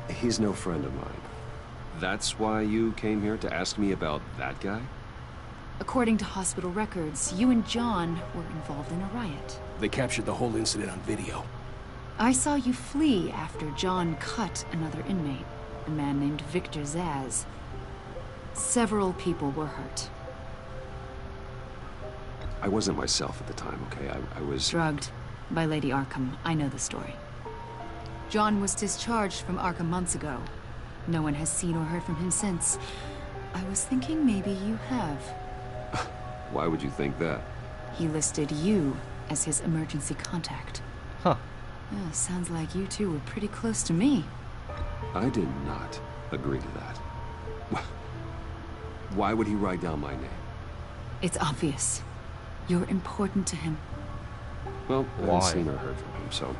He's no friend of mine. That's why you came here to ask me about that guy? According to hospital records, you and John were involved in a riot. They captured the whole incident on video. I saw you flee after John cut another inmate, a man named Victor Zaz. Several people were hurt. I wasn't myself at the time, okay? I was... Drugged by Lady Arkham. I know the story. John was discharged from Arkham months ago. No one has seen or heard from him since. I was thinking maybe you have. Why would you think that? He listed you as his emergency contact. Huh. Yeah, sounds like you two were pretty close to me. I did not agree to that. Why would he write down my name? It's obvious. You're important to him. Well, I haven't seen or heard from him, so...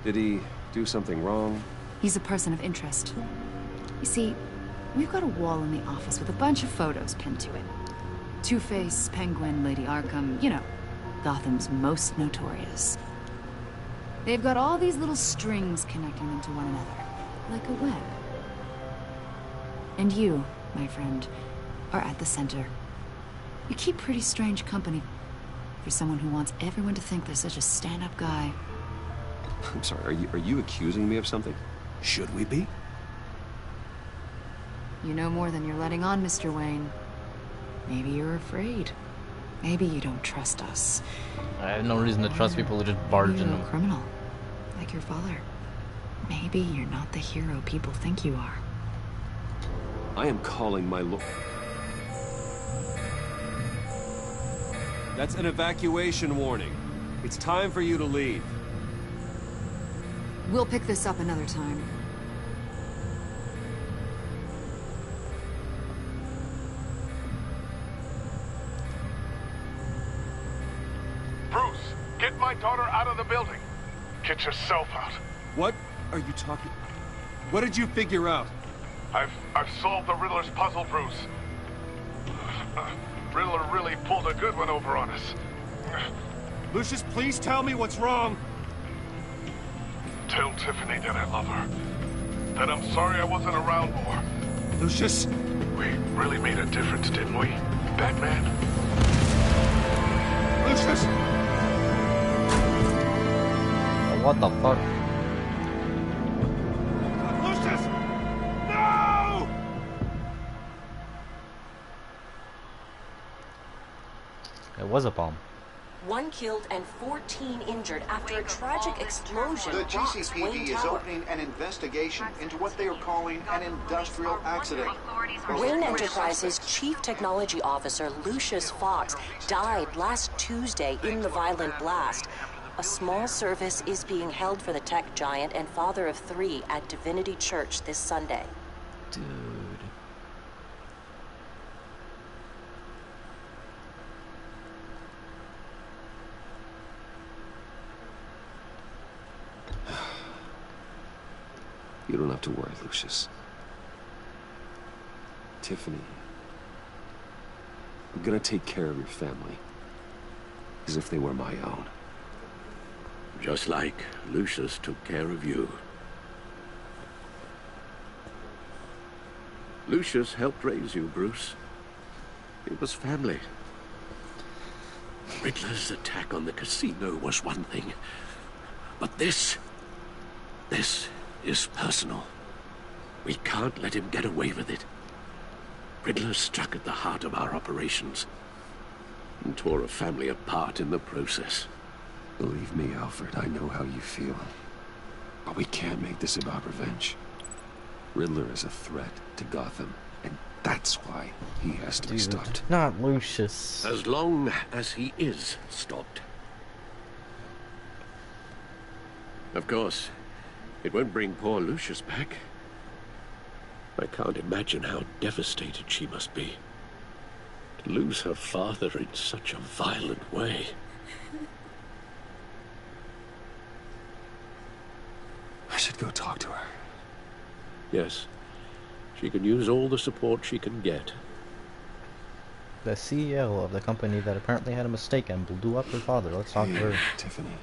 Did he do something wrong? He's a person of interest. You see, we've got a wall in the office with a bunch of photos pinned to it. Two-Face, Penguin, Lady Arkham, you know, Gotham's most notorious. They've got all these little strings connecting them to one another, like a web. And you, my friend, are at the center. You keep pretty strange company for someone who wants everyone to think they're such a stand-up guy. I'm sorry, are you accusing me of something? Should we be? You know more than you're letting on, Mr. Wayne. Maybe you're afraid. Maybe you don't trust us. I have no reason to trust people who just barge in. You're a criminal, like your father. Maybe you're not the hero people think you are. I am calling my lord. That's an evacuation warning. It's time for you to leave. We'll pick this up another time. Bruce, get my daughter out of the building. Get yourself out. What are you talking... What did you figure out? I've solved the Riddler's puzzle, Bruce. Riddler really pulled a good one over on us. Lucius, please tell me what's wrong. Tell Tiffany that I love her. That I'm sorry I wasn't around more. Lucius? We really made a difference, didn't we, Batman? Lucius! What the fuck? Lucius! No! It was a bomb. 1 killed and 14 injured after a tragic explosion. The rocks Wayne GCPD is Tower. opening an investigation into what they are calling an industrial accident. Wayne Enterprises' Chief Technology Officer, Lucius Fox, died last Tuesday in the violent blast. A small service is being held for the tech giant and father of 3 at Divinity Church this Sunday. Dude. You don't have to worry, Lucius. Tiffany, I'm gonna take care of your family. As if they were my own. Just like Lucius took care of you. Lucius helped raise you, Bruce. It was family. Riddler's attack on the casino was one thing. But this is personal. We can't let him get away with it. Riddler struck at the heart of our operations and tore a family apart in the process. Believe me, Alfred, I know how you feel. But we can't make this about revenge. Riddler is a threat to Gotham, and that's why he has to be stopped. Not Lucius. As long as he is stopped. Of course, it won't bring poor Lucius back. I can't imagine how devastated she must be. To lose her father in such a violent way. I should go talk to her. Yes. She can use all the support she can get. The CEO of the company that apparently had a mistake and blew up her father. Let's talk to her. Tiffany.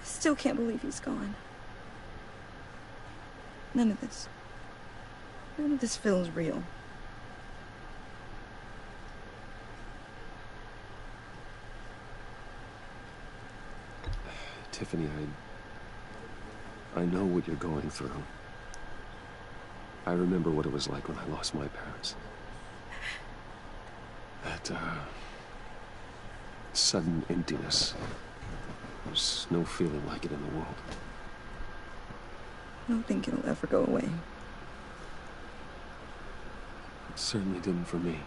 Still can't believe he's gone. None of this. None of this feels real. Tiffany, I know what you're going through. I remember what it was like when I lost my parents. That, sudden emptiness. There's no feeling like it in the world. I don't think it'll ever go away. It certainly didn't for me.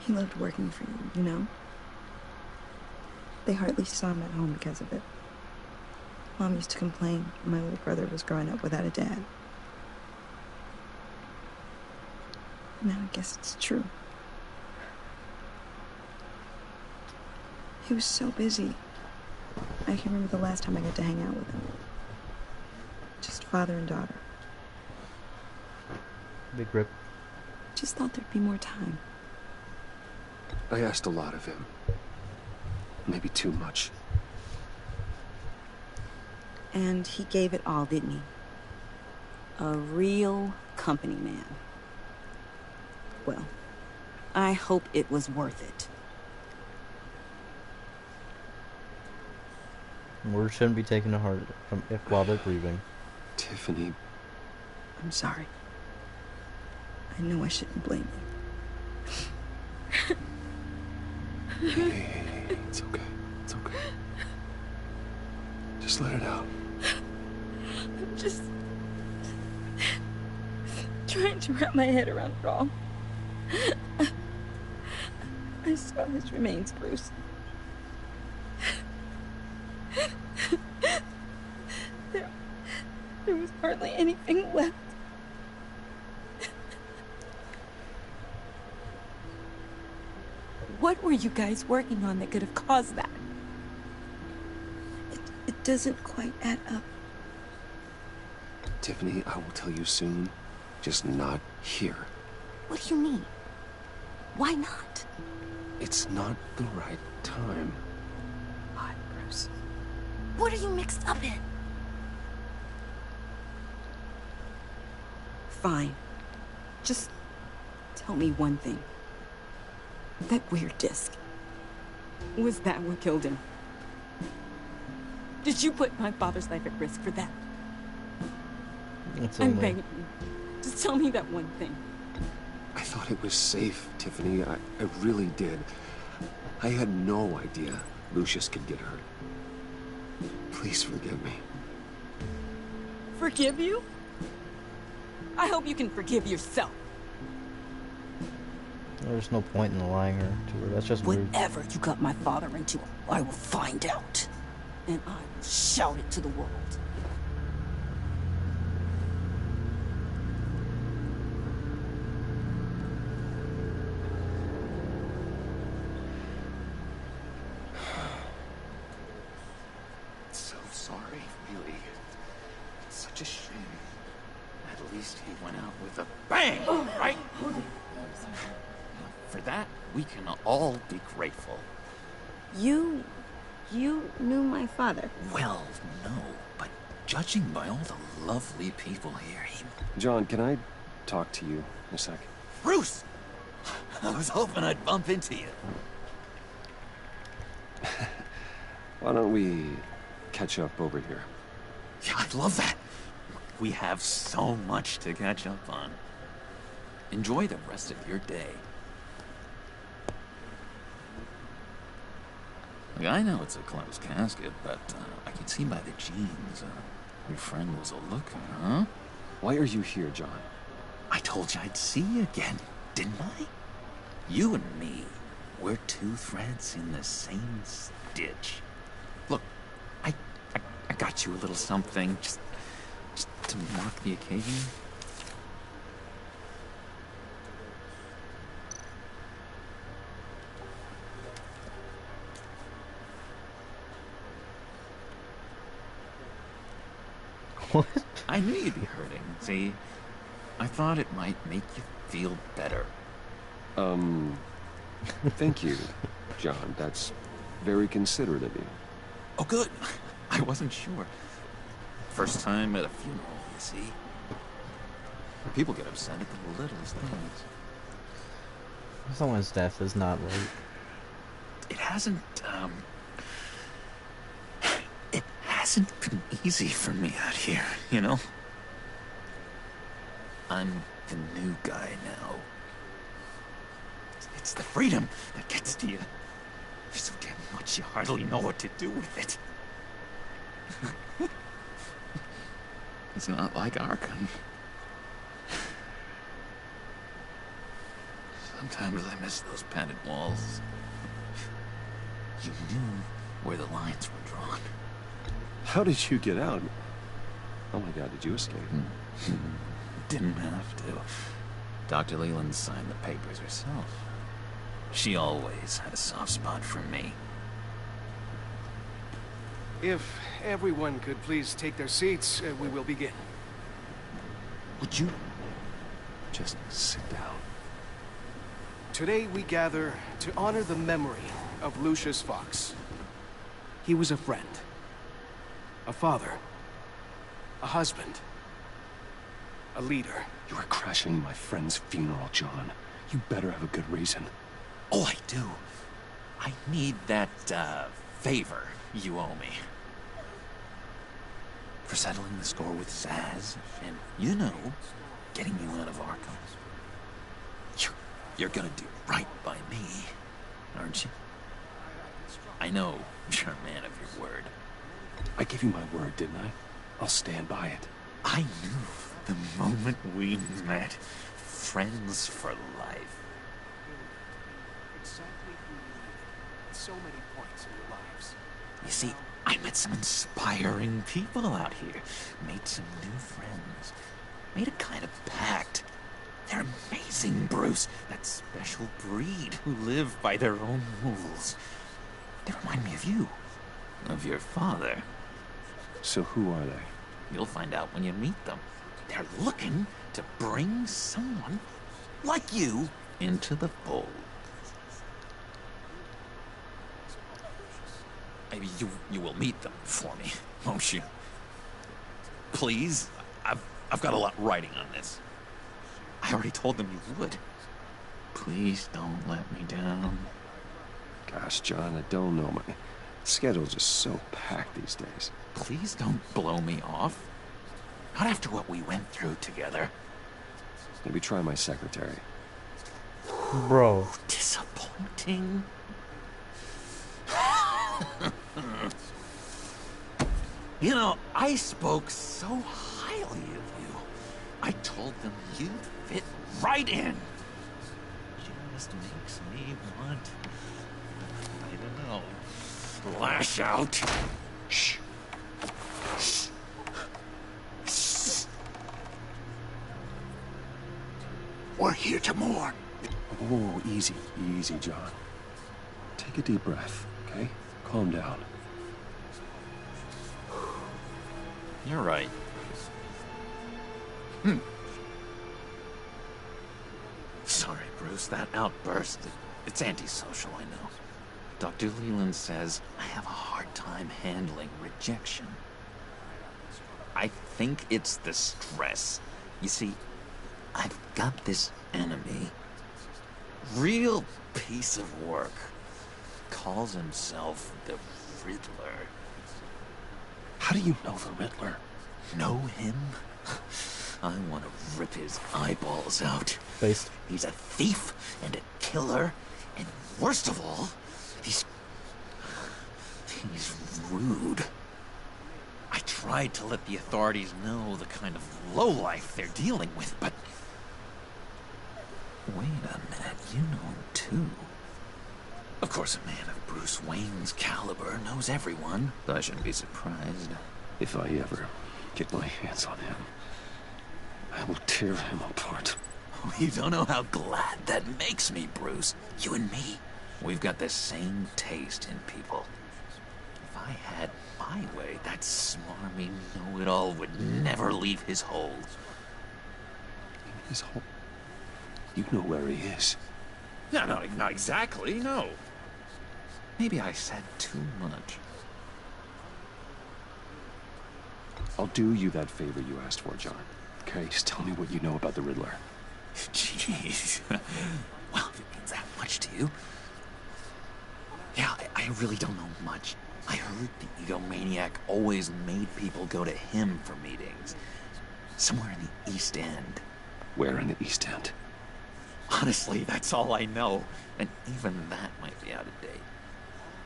He loved working for you, you know? They hardly saw him at home because of it. Mom used to complain my little brother was growing up without a dad. Now I guess it's true. He was so busy. I can remember the last time I got to hang out with him. Just father and daughter. Big rip. Just thought there'd be more time. I asked a lot of him. Maybe too much. And he gave it all, didn't he? A real company man. Well, I hope it was worth it. Words shouldn't be taken to heart while they're grieving. Tiffany. I'm sorry. I know I shouldn't blame you. Hey, it's okay. It's okay. Just let it out. I'm just trying to wrap my head around it all. I saw his remains, Bruce. There was hardly anything left. What were you guys working on that could have caused that? It doesn't quite add up. Tiffany, I will tell you soon. Just not here. What do you mean? Why not? It's not the right time. Why, Bruce? What are you mixed up in? Fine. Just tell me one thing. That weird disc. Was that what killed him? Did you put my father's life at risk for that? I'm begging you. Just tell me that one thing. I thought it was safe, Tiffany. I really did. I had no idea Lucius could get hurt. Please forgive me. Forgive you? I hope you can forgive yourself. There's no point in lying to her. That's just rude. Whatever you got my father into, I will find out. And I will shout it to the world. So sorry, really. It's such a shame. At least he went out with a bang, right? For that, we can all be grateful. You knew my father? Well, no, but judging by all the lovely people here, he... John, can I talk to you a sec? Bruce! I was hoping I'd bump into you. Why don't we catch up over here? Yeah, I'd love that. We have so much to catch up on. Enjoy the rest of your day. Look, I know it's a closed casket, but I can see by the jeans, your friend was a looker, huh? Why are you here, John? I told you I'd see you again, didn't I? You and me, we're two threads in the same stitch. Look, I got you a little something, just to mark the occasion. What? I knew you'd be hurting. See, I thought it might make you feel better. Thank you, John. That's very considerate of you. Oh, good. I wasn't sure. First time at a funeral. you see? People get upset at the littlest things. Someone's death is not right. It hasn't been easy for me out here, you know? I'm the new guy now. It's the freedom that gets to you. There's so damn much you hardly know what to do with it. It's not like Arkham. Sometimes I miss those padded walls. You knew where the lines were drawn. How did you get out? Oh my god, did you escape? Didn't have to. Dr. Leland signed the papers herself. She always had a soft spot for me. If everyone could please take their seats, we will begin. Would you just sit down? Today we gather to honor the memory of Lucius Fox. He was a friend, a father, a husband, a leader. You are crashing my friend's funeral, John. You better have a good reason. Oh, I do. I need that, favor you owe me. For settling the score with Zaz, and, you know, getting you out of Arkham. You're gonna do right by me, aren't you? I know you're a man of your word. I gave you my word, didn't I? I'll stand by it. I knew the moment we met. Friends for life. Exactly who you needed at so many points in your lives. You see, I met some inspiring people out here. Made some new friends. Made a kind of pact. They're amazing, Bruce. That special breed who live by their own rules. They remind me of you. Of your father. So who are they? You'll find out when you meet them. They're looking to bring someone like you into the fold. Maybe you will meet them for me, won't you? Please? I've got a lot riding on this. I already told them you would. Please don't let me down. Gosh, John, I don't know. My schedule's just so packed these days. Please don't blow me off. Not after what we went through together. Maybe try my secretary. Bro. Disappointing. You know, I spoke so highly of you. I told them you fit right in. Just makes me want, I don't know, lash out. Shh. Shh. Shh. We're here to mourn. Oh, easy, easy, John. Take a deep breath, okay? Calm down. You're right. Sorry, Bruce, that outburst, it's antisocial, I know. Dr. Leland says I have a hard time handling rejection. I think it's the stress. You see, I've got this enemy. Real piece of work. Calls himself the Riddler. How do you know the Riddler? Know him? I want to rip his eyeballs out. Based. He's a thief and a killer, and worst of all, he's rude. I tried to let the authorities know the kind of lowlife they're dealing with, but... Wait a minute, you know him too. Of course, a man of Bruce Wayne's caliber knows everyone, so I shouldn't be surprised. If I ever get my hands on him, I will tear him apart. You don't know how glad that makes me, Bruce. You and me, we've got the same taste in people. If I had my way, that smarmy know-it-all would never leave his hole. His hole? You know where he is. No, not exactly, no. Maybe I said too much. I'll do you that favor you asked for, John. Okay, just tell me what you know about the Riddler. Jeez. Well, if it means that much to you. Yeah, I really don't know much. I heard the egomaniac always made people go to him for meetings. Somewhere in the East End. Where in the East End? Honestly, that's all I know. And even that might be out of date.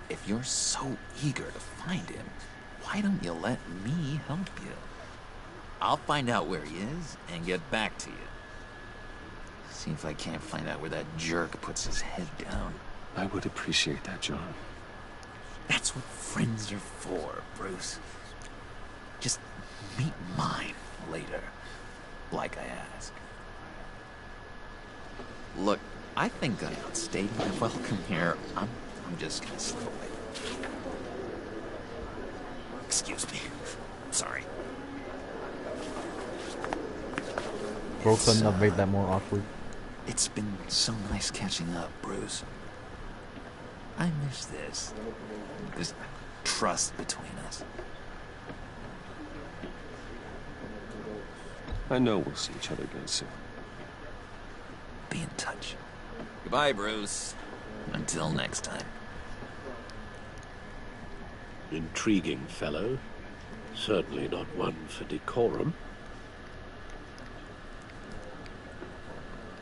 If you're so eager to find him, why don't you let me help you? I'll find out where he is and get back to you. See if I can't find out where that jerk puts his head down. I would appreciate that, John. That's what friends are for, Bruce. Just meet mine later, like I asked. Look, I think I outstayed my welcome here. I'm just gonna slip away. Excuse me. Sorry. Bro couldn't have made that more awkward. It's been so nice catching up, Bruce. I miss this. This trust between us. I know we'll see each other again soon. Be in touch. Goodbye, Bruce. Until next time. Intriguing fellow. Certainly not one for decorum.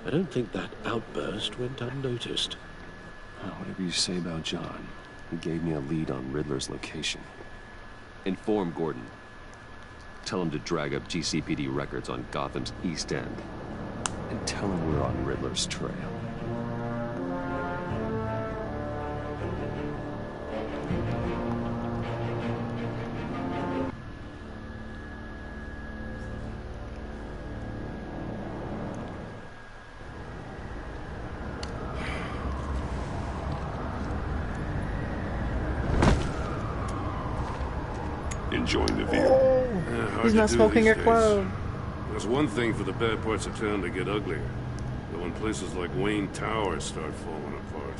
I don't think that outburst went unnoticed. Whatever you say about John, he gave me a lead on Riddler's location. Inform Gordon. Tell him to drag up GCPD records on Gotham's East End. And tell him we're on Riddler's trail. Enjoying the view. He's not smoking a cloud. There's one thing for the bad parts of town to get uglier. But when places like Wayne Tower start falling apart,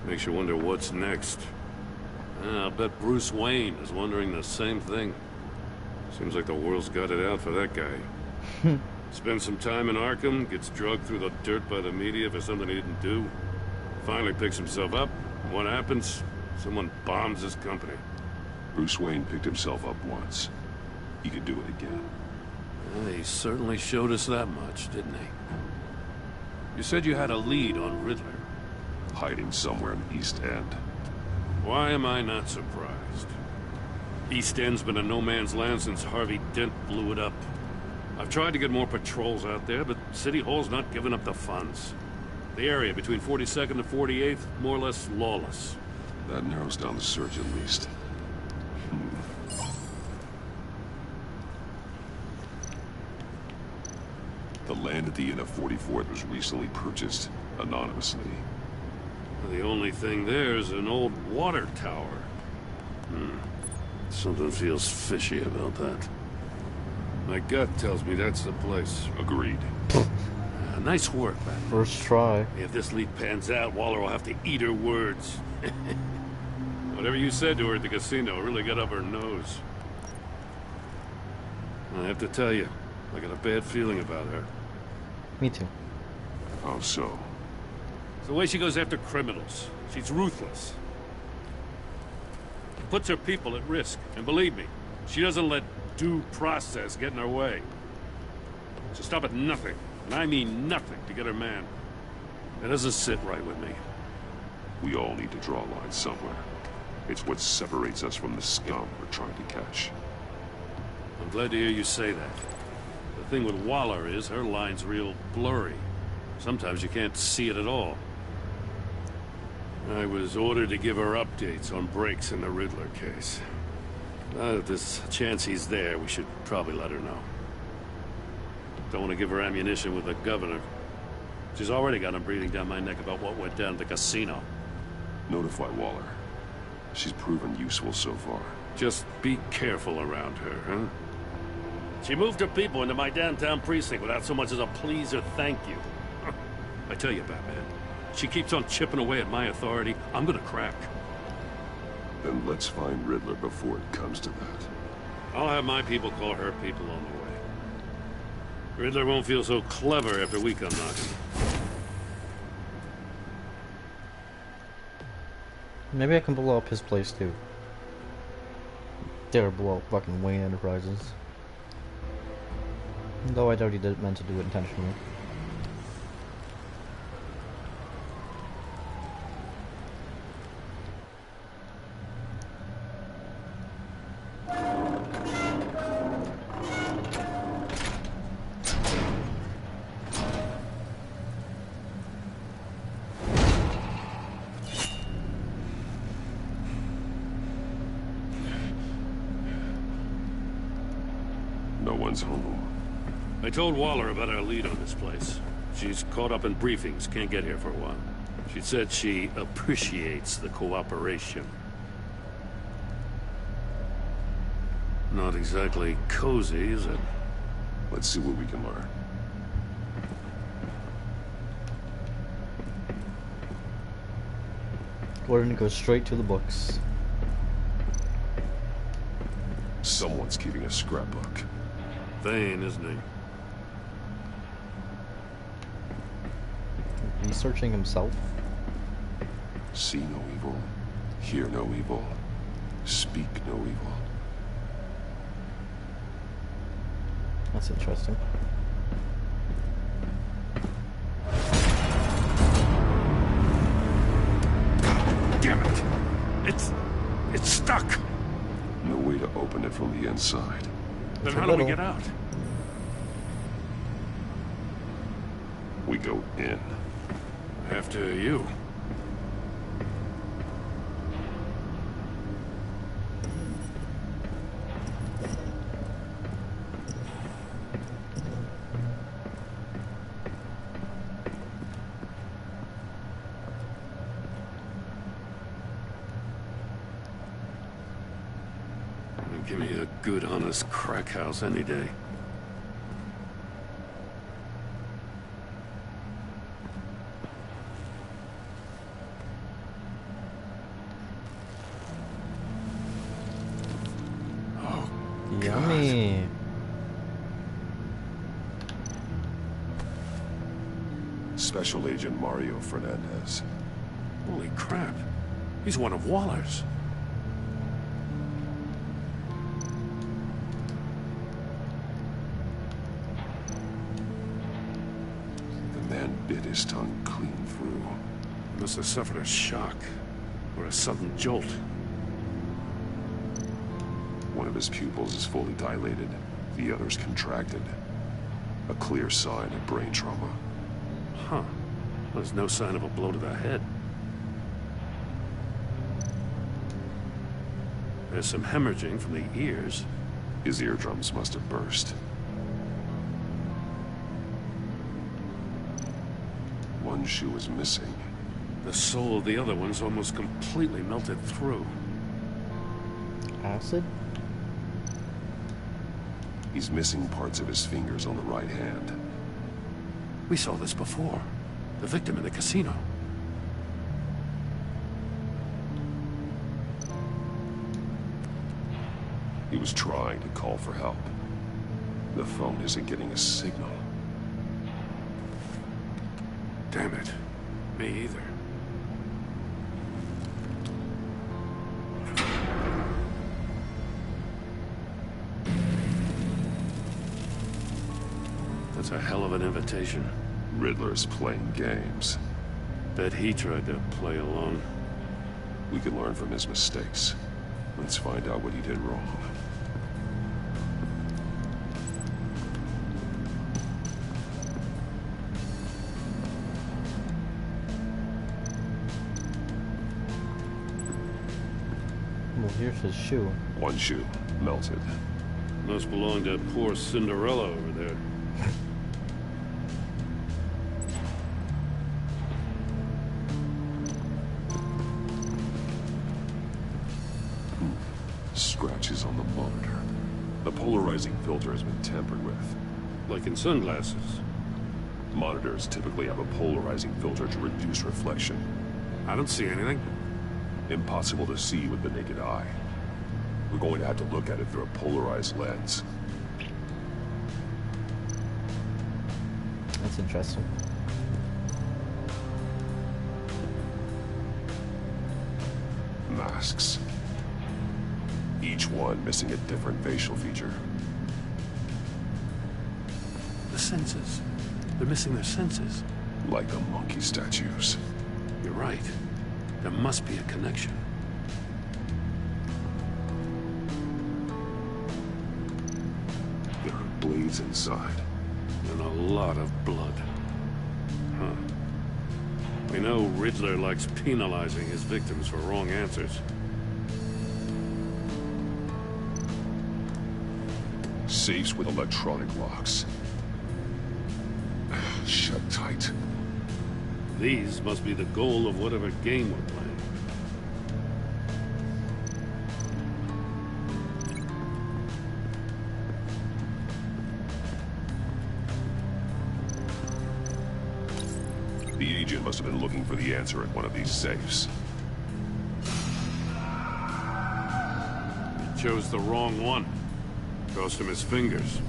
makes you wonder what's next. I'll bet Bruce Wayne is wondering the same thing. Seems like the world's got it out for that guy. Spends some time in Arkham, gets drugged through the dirt by the media for something he didn't do. Finally picks himself up. What happens? Someone bombs his company. Bruce Wayne picked himself up once. He could do it again. Well, he certainly showed us that much, didn't he? You said you had a lead on Riddler. Hiding somewhere in the East End. Why am I not surprised? East End's been a no-man's land since Harvey Dent blew it up. I've tried to get more patrols out there, but City Hall's not giving up the funds. The area between 42nd and 48th, more or less lawless. That narrows down the search at least. The land at the end of 44th was recently purchased anonymously. The only thing there is an old water tower. Something feels fishy about that. My gut tells me that's the place. Agreed. Nice work, Batman. First try. If this lead pans out, Waller will have to eat her words. Whatever you said to her at the casino really got up her nose. I have to tell you, I got a bad feeling about her. Me too. How so? It's the way she goes after criminals. She's ruthless. Puts her people at risk. And believe me, she doesn't let due process get in her way. She'll stop at nothing, and I mean nothing, to get her man. That doesn't sit right with me. We all need to draw a line somewhere. It's what separates us from the scum we're trying to catch. I'm glad to hear you say that. The thing with Waller is her line's real blurry. Sometimes you can't see it at all. I was ordered to give her updates on breaks in the Riddler case. If there's a chance he's there, we should probably let her know. Don't want to give her ammunition with the governor. She's already got him breathing down my neck about what went down at the casino. Notify Waller. She's proven useful so far. Just be careful around her, huh? She moved her people into my downtown precinct without so much as a please or thank you. I tell you, Batman, she keeps on chipping away at my authority, I'm gonna crack. Then let's find Riddler before it comes to that. I'll have my people call her people on the way. Riddler won't feel so clever after we come knocking. Maybe I can blow up his place too. Dare blow up fucking Wayne Enterprises. Though I doubt he meant to do it intentionally. No one's home. I told Waller about our lead on this place. She's caught up in briefings, can't get here for a while. She said she appreciates the cooperation. Not exactly cozy, is it? Let's see what we can learn. We're gonna go straight to the books. Someone's keeping a scrapbook. Thane, isn't he? He's searching himself. See no evil, hear no evil, speak no evil. That's interesting. Damn it! It's stuck! No way to open it from the inside. Then how do we get out? We go in. After you. Give me a good, honest crack house any day. Oh, yummy. Special Agent Mario Fernandez. Holy crap. He's one of Waller's. Bit his tongue clean through. He must have suffered a shock, or a sudden jolt. One of his pupils is fully dilated, the other's contracted. A clear sign of brain trauma. Huh. There's no sign of a blow to the head. There's some hemorrhaging from the ears. His eardrums must have burst. One shoe is missing. The sole of the other one's almost completely melted through. Acid? He's missing parts of his fingers on the right hand. We saw this before. The victim in the casino. He was trying to call for help. The phone isn't getting a signal. Damn it. Me either. That's a hell of an invitation. Riddler's playing games. Bet he tried to play along. We can learn from his mistakes. Let's find out what he did wrong. Well, here's his shoe. One shoe, melted. Must belong to poor Cinderella over there. Scratches on the monitor. The polarizing filter has been tampered with. Like in sunglasses. Monitors typically have a polarizing filter to reduce reflection. I don't see anything. Impossible to see with the naked eye. We're going to have to look at it through a polarized lens. That's interesting. Masks. Each one missing a different facial feature. The senses. They're missing their senses. Like the monkey statues. You're right. There must be a connection. There are blades inside. And a lot of blood. Huh. We know Riddler likes penalizing his victims for wrong answers. Safes with electronic locks. Shut tight. These must be the goal of whatever game we're playing. The agent must have been looking for the answer at one of these safes. He chose the wrong one. Cost him his fingers.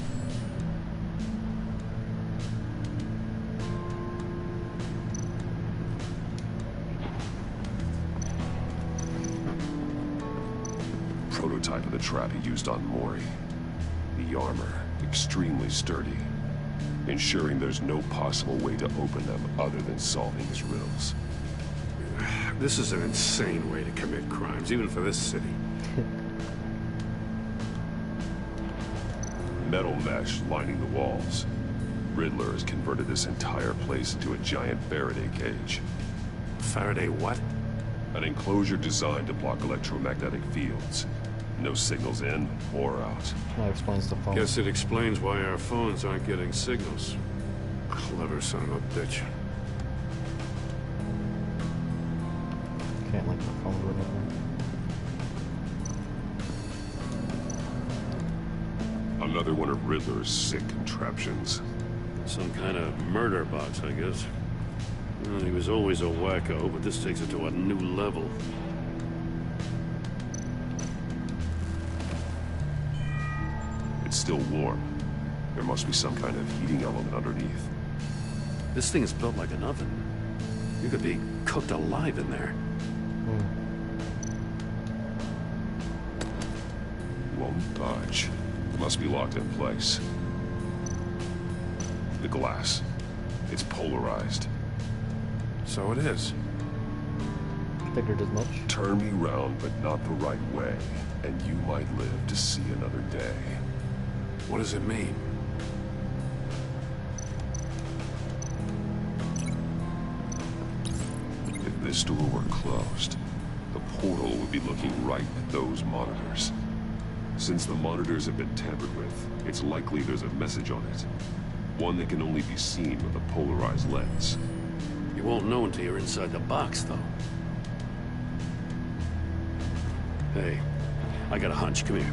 Prototype of the trap he used on Mori. The armor, extremely sturdy, ensuring there's no possible way to open them other than solving his riddles. This is an insane way to commit crimes, even for this city. Metal mesh lining the walls. Riddler has converted this entire place into a giant Faraday cage. Faraday what? An enclosure designed to block electromagnetic fields. No signals in or out. That explains the phone. Guess it explains why our phones aren't getting signals. Clever son of a bitch. Can't like my phone or whatever. Another one of Riddler's sick contraptions. Some kind of murder box, I guess. Well, he was always a wacko, but this takes it to a new level. It's still warm. There must be some kind of heating element underneath. This thing is built like an oven. You could be cooked alive in there. Won't budge. Must be locked in place. The glass. It's polarized. So it is. Figured as much. Turn me round, but not the right way, and you might live to see another day. What does it mean? If this door were closed, the portal would be looking right at those monitors. Since the monitors have been tampered with, it's likely there's a message on it. One that can only be seen with a polarized lens. You won't know until you're inside the box, though. Hey, I got a hunch. Come here.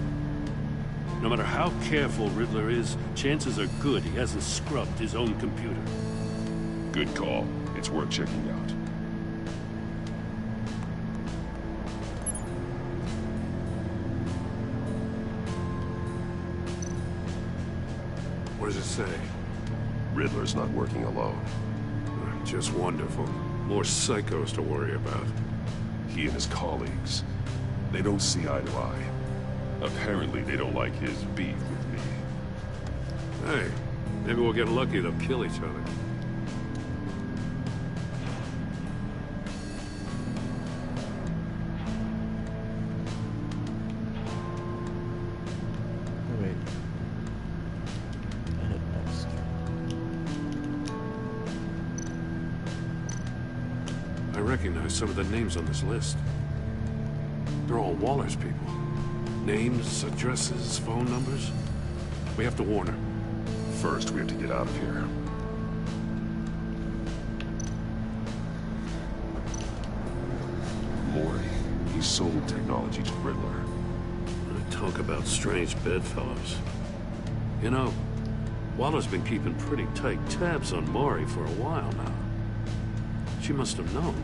No matter how careful Riddler is, chances are good he hasn't scrubbed his own computer. Good call. It's worth checking out. What does it say? Riddler's not working alone. Just wonderful. More psychos to worry about. He and his colleagues. They don't see eye to eye. Apparently, they don't like his beef with me. Hey, maybe we'll get lucky they'll kill each other. Wait. Edit next. I recognize some of the names on this list. They're all Waller's people. Names, addresses, phone numbers. We have to warn her. First, we have to get out of here. Mori, he sold technology to Riddler. Talk about strange bedfellows. You know, Waller's been keeping pretty tight tabs on Mori for a while now. She must have known.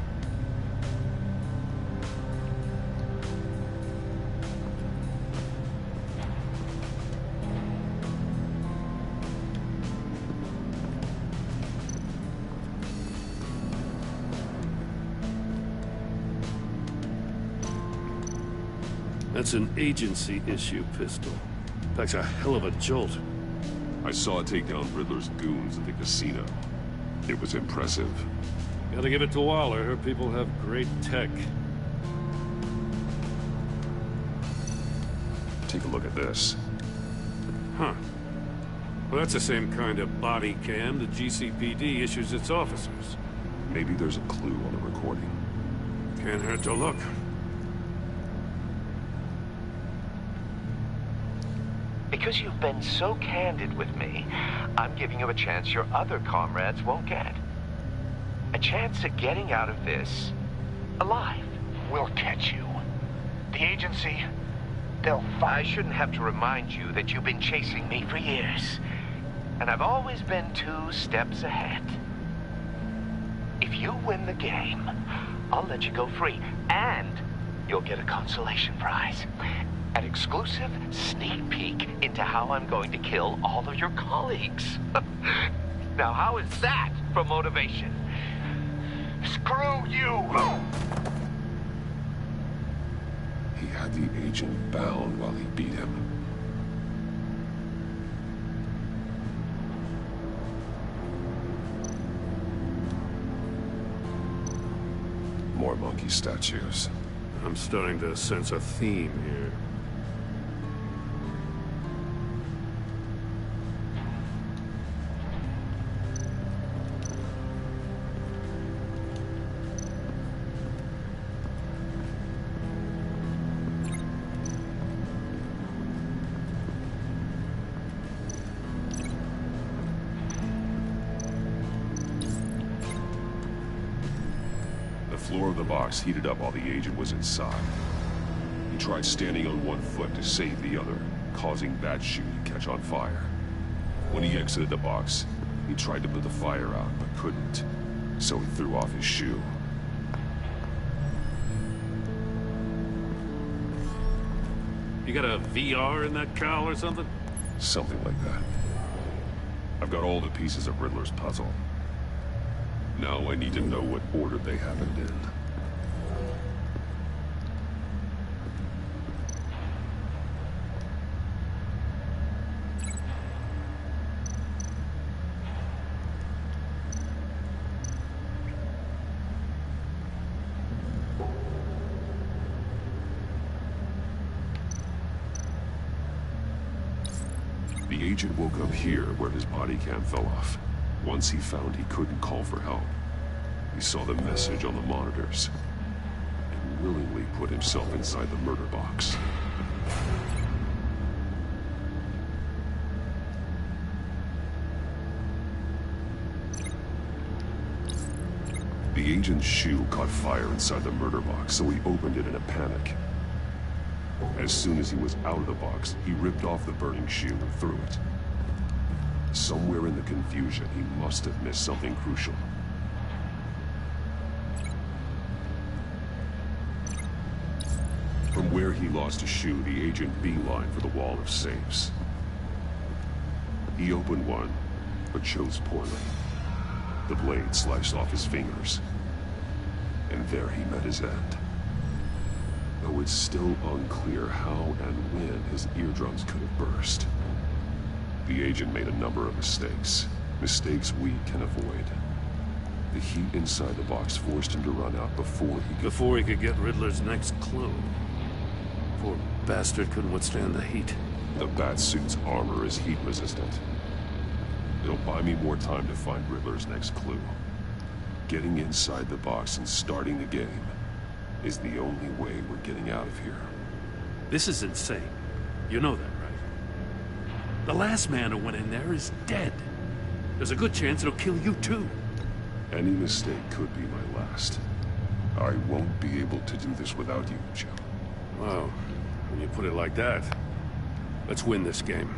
That's an agency-issue pistol. Packs a hell of a jolt. I saw it take down Riddler's goons at the casino. It was impressive. Gotta give it to Waller. Her people have great tech. Take a look at this. Huh. Well, that's the same kind of body cam the GCPD issues its officers. Maybe there's a clue on the recording. Can't hurt to look. Because you've been so candid with me, I'm giving you a chance your other comrades won't get. A chance at getting out of this alive. We'll catch you. The agency, they'll find... I shouldn't have to remind you that you've been chasing me for years. And I've always been 2 steps ahead. If you win the game, I'll let you go free. And you'll get a consolation prize. An exclusive sneak peek into how I'm going to kill all of your colleagues. Now, how is that for motivation? Screw you! He had the agent bound while he beat him. More monkey statues. I'm starting to sense a theme here. The floor of the box heated up while the agent was inside. He tried standing on one foot to save the other, causing that shoe to catch on fire. When he exited the box, he tried to put the fire out, but couldn't, so he threw off his shoe. You got a VR in that cowl or something? Something like that. I've got all the pieces of Riddler's puzzle. Now I need to know what order they happened in. The agent woke up here where his body cam fell off. Once he found he couldn't call for help, he saw the message on the monitors and willingly put himself inside the murder box. The agent's shoe caught fire inside the murder box, so he opened it in a panic. As soon as he was out of the box, he ripped off the burning shoe and threw it. Somewhere in the confusion, he must have missed something crucial. From where he lost a shoe, the agent beelined for the wall of safes. He opened one, but chose poorly. The blade sliced off his fingers. And there he met his end. Though it's still unclear how and when his eardrums could have burst. The agent made a number of mistakes. Mistakes we can avoid. The heat inside the box forced him to run out before he could get Riddler's next clue. Poor bastard couldn't withstand the heat. The Batsuit's armor is heat resistant. It'll buy me more time to find Riddler's next clue. Getting inside the box and starting the game is the only way we're getting out of here. This is insane. You know that, right? The last man who went in there is dead. There's a good chance it'll kill you too. Any mistake could be my last. I won't be able to do this without you, Joe. Well, when you put it like that, let's win this game.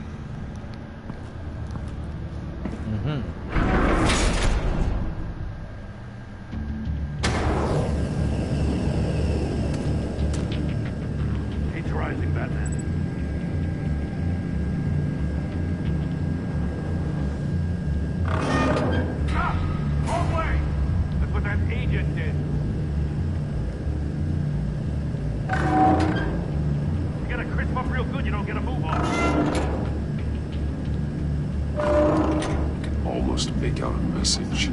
He's rising, Batman. Wrong way! That's what that agent did. Take out a message.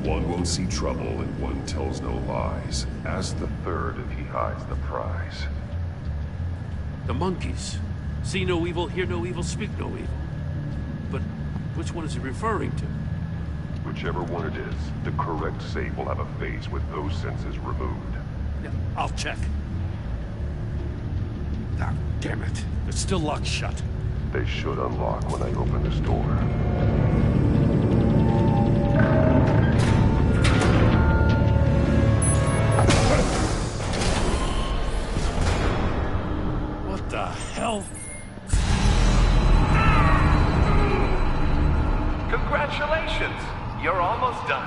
One won't see trouble and one tells no lies. Ask the third if he hides the prize. The monkeys. See no evil, hear no evil, speak no evil. But which one is he referring to? Whichever one it is, the correct safe will have a face with those senses removed. Yeah, I'll check. Ah, damn it. It's still locked shut. They should unlock when I open this door. What the hell? Congratulations! You're almost done.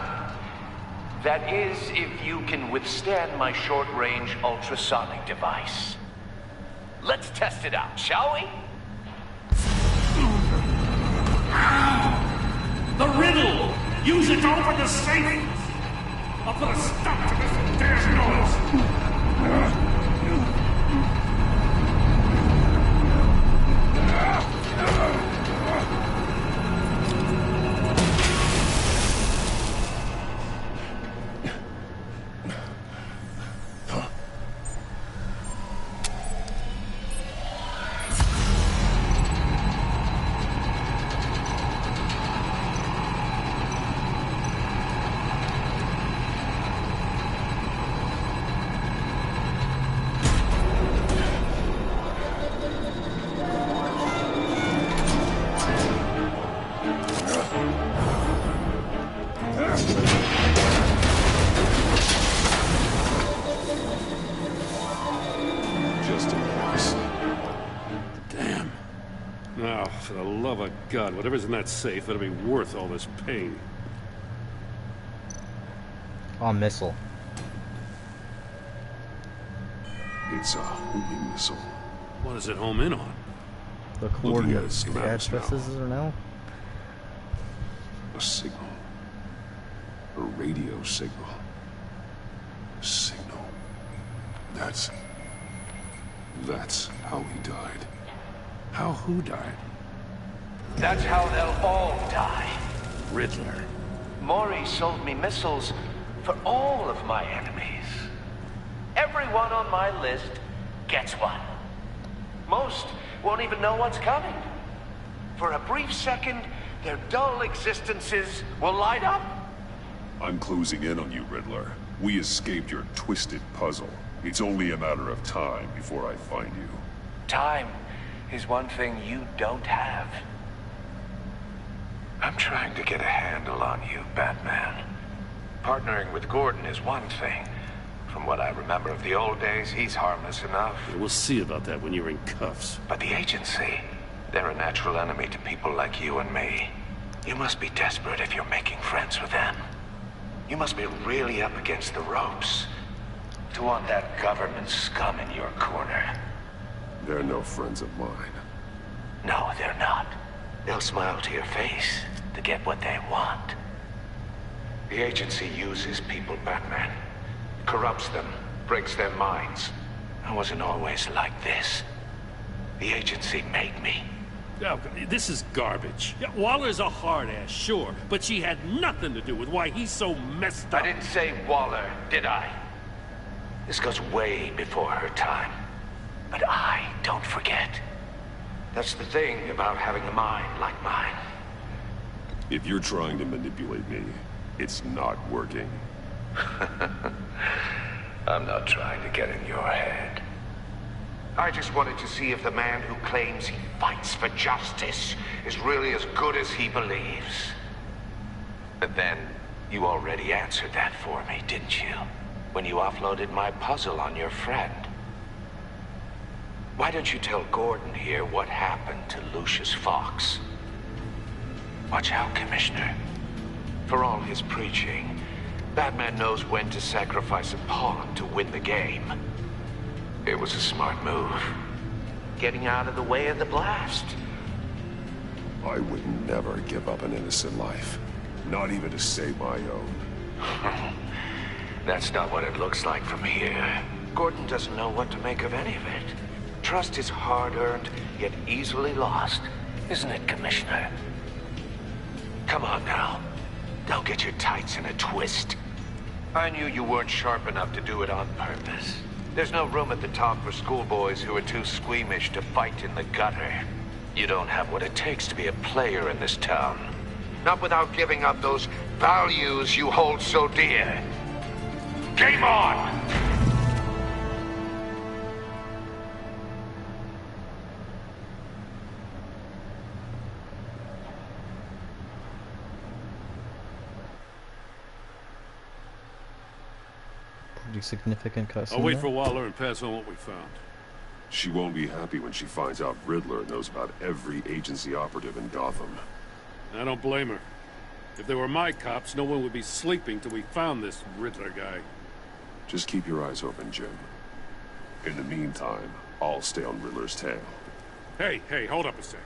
That is, if you can withstand my short-range ultrasonic device. Let's test it out, shall we? The riddle! Use it to open the safe! I'll put a stop to this damn noise! For the love of God, whatever's in that safe better be worth all this pain. Oh, missile. It's a homing missile. What does it home in on? The coordinates, the addresses are now. A signal. A radio signal. A signal. That's how he died. How who died? That's how they'll all die. Riddler. Maury sold me missiles for all of my enemies. Everyone on my list gets one. Most won't even know what's coming. For a brief second, their dull existences will light up. I'm closing in on you, Riddler. We escaped your twisted puzzle. It's only a matter of time before I find you. Time is one thing you don't have. I'm trying to get a handle on you, Batman. Partnering with Gordon is one thing. From what I remember of the old days, he's harmless enough. We'll see about that when you're in cuffs. But the agency, they're a natural enemy to people like you and me. You must be desperate if you're making friends with them. You must be really up against the ropes to want that government scum in your corner. They're no friends of mine. No, they're not. They'll smile to your face to get what they want. The agency uses people, Batman. Corrupts them, breaks their minds. I wasn't always like this. The agency made me. Oh, this is garbage. Yeah, Waller's a hard ass, sure, but she had nothing to do with why he's so messed up. I didn't say Waller, did I? This goes way before her time. But I don't forget. That's the thing about having a mind like mine. If you're trying to manipulate me, it's not working. I'm not trying to get in your head. I just wanted to see if the man who claims he fights for justice is really as good as he believes. But then, you already answered that for me, didn't you? When you offloaded my puzzle on your friend. Why don't you tell Gordon here what happened to Lucius Fox? Watch out, Commissioner. For all his preaching, Batman knows when to sacrifice a pawn to win the game. It was a smart move. Getting out of the way of the blast. I would never give up an innocent life. Not even to save my own. That's not what it looks like from here. Gordon doesn't know what to make of any of it. Trust is hard-earned, yet easily lost. isn't it, Commissioner? Come on now. Don't get your tights in a twist. I knew you weren't sharp enough to do it on purpose. There's no room at the top for schoolboys who are too squeamish to fight in the gutter. You don't have what it takes to be a player in this town. Not without giving up those values you hold so dear. Game on! Pretty significant cutscene. I'll wait for Waller and pass on what we found. She won't be happy when she finds out Riddler knows about every agency operative in Gotham. I don't blame her. If they were my cops, no one would be sleeping till we found this Riddler guy. Just keep your eyes open, Jim. In the meantime, I'll stay on Riddler's tail. Hey, hold up a sec.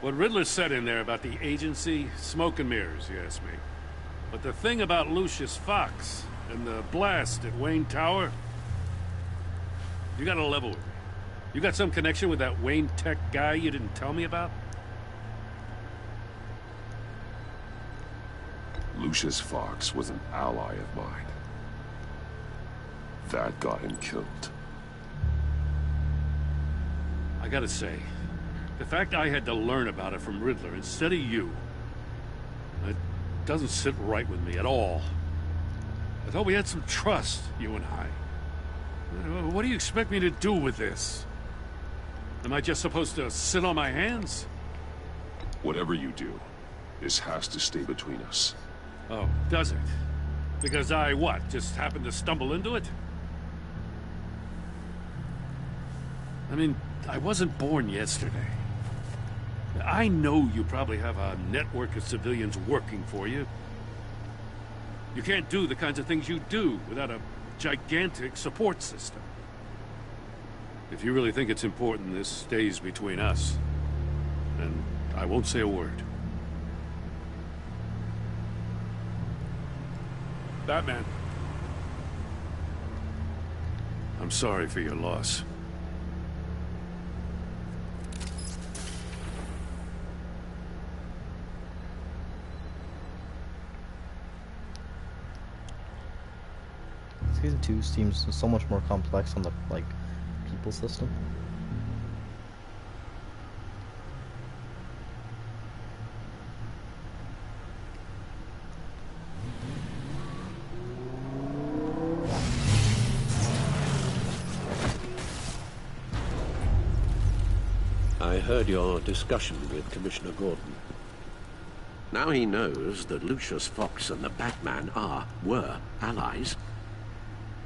What Riddler said in there about the agency, smoke and mirrors, you ask me. But the thing about Lucius Fox and the blast at Wayne Tower, you gotta level with me. You got some connection with that Wayne Tech guy you didn't tell me about? Lucius Fox was an ally of mine. That got him killed. I gotta say, the fact I had to learn about it from Riddler instead of you, it doesn't sit right with me at all. I thought we had some trust, you and I. What do you expect me to do with this? Am I just supposed to sit on my hands? Whatever you do, this has to stay between us. Oh, does it? Because I, what, just happened to stumble into it? I mean, I wasn't born yesterday. I know you probably have a network of civilians working for you. You can't do the kinds of things you do without a gigantic support system. If you really think it's important this stays between us, then I won't say a word. Batman. I'm sorry for your loss. Season 2 seems so much more complex on the, like, people system. I heard your discussion with Commissioner Gordon. Now he knows that Lucius Fox and the Batman were allies.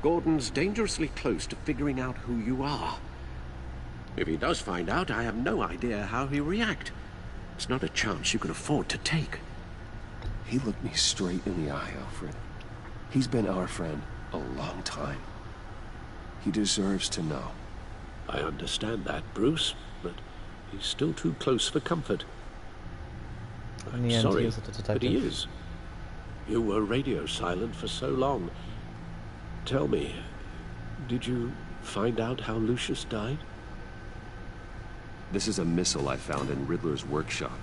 Gordon's dangerously close to figuring out who you are. If he does find out, I have no idea how he'll react. It's not a chance you can afford to take. He looked me straight in the eye, Alfred. He's been our friend a long time. He deserves to know. I understand that, Bruce, but he's still too close for comfort. I'm sorry, but he is. You were radio silent for so long. Tell me, did you find out how Lucius died? This is a missile I found in Riddler's workshop.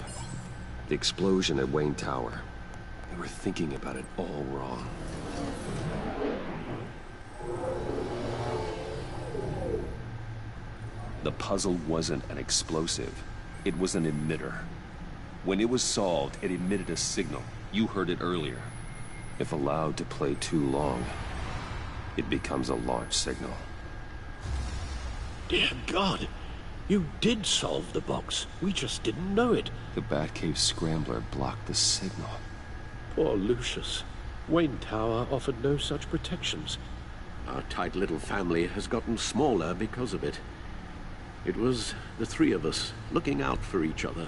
The explosion at Wayne Tower. We were thinking about it all wrong. The puzzle wasn't an explosive. It was an emitter. When it was solved, it emitted a signal. You heard it earlier. If allowed to play too long, it becomes a launch signal. Dear God, you did solve the box. We just didn't know it. The Batcave Scrambler blocked the signal. Poor Lucius. Wayne Tower offered no such protections. Our tight little family has gotten smaller because of it. It was the three of us looking out for each other.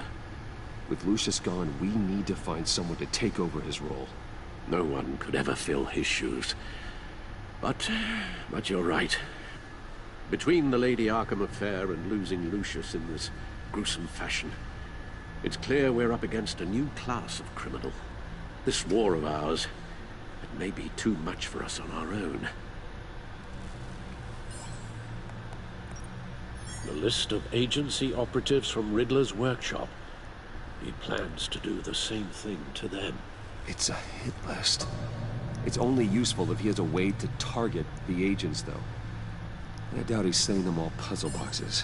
With Lucius gone, we need to find someone to take over his role. No one could ever fill his shoes. But you're right. Between the Lady Arkham affair and losing Lucius in this gruesome fashion, it's clear we're up against a new class of criminal. This war of ours, it may be too much for us on our own. The list of agency operatives from Riddler's workshop. He plans to do the same thing to them. It's a hit list. It's only useful if he has a way to target the agents, though. I doubt he's sending them all puzzle boxes.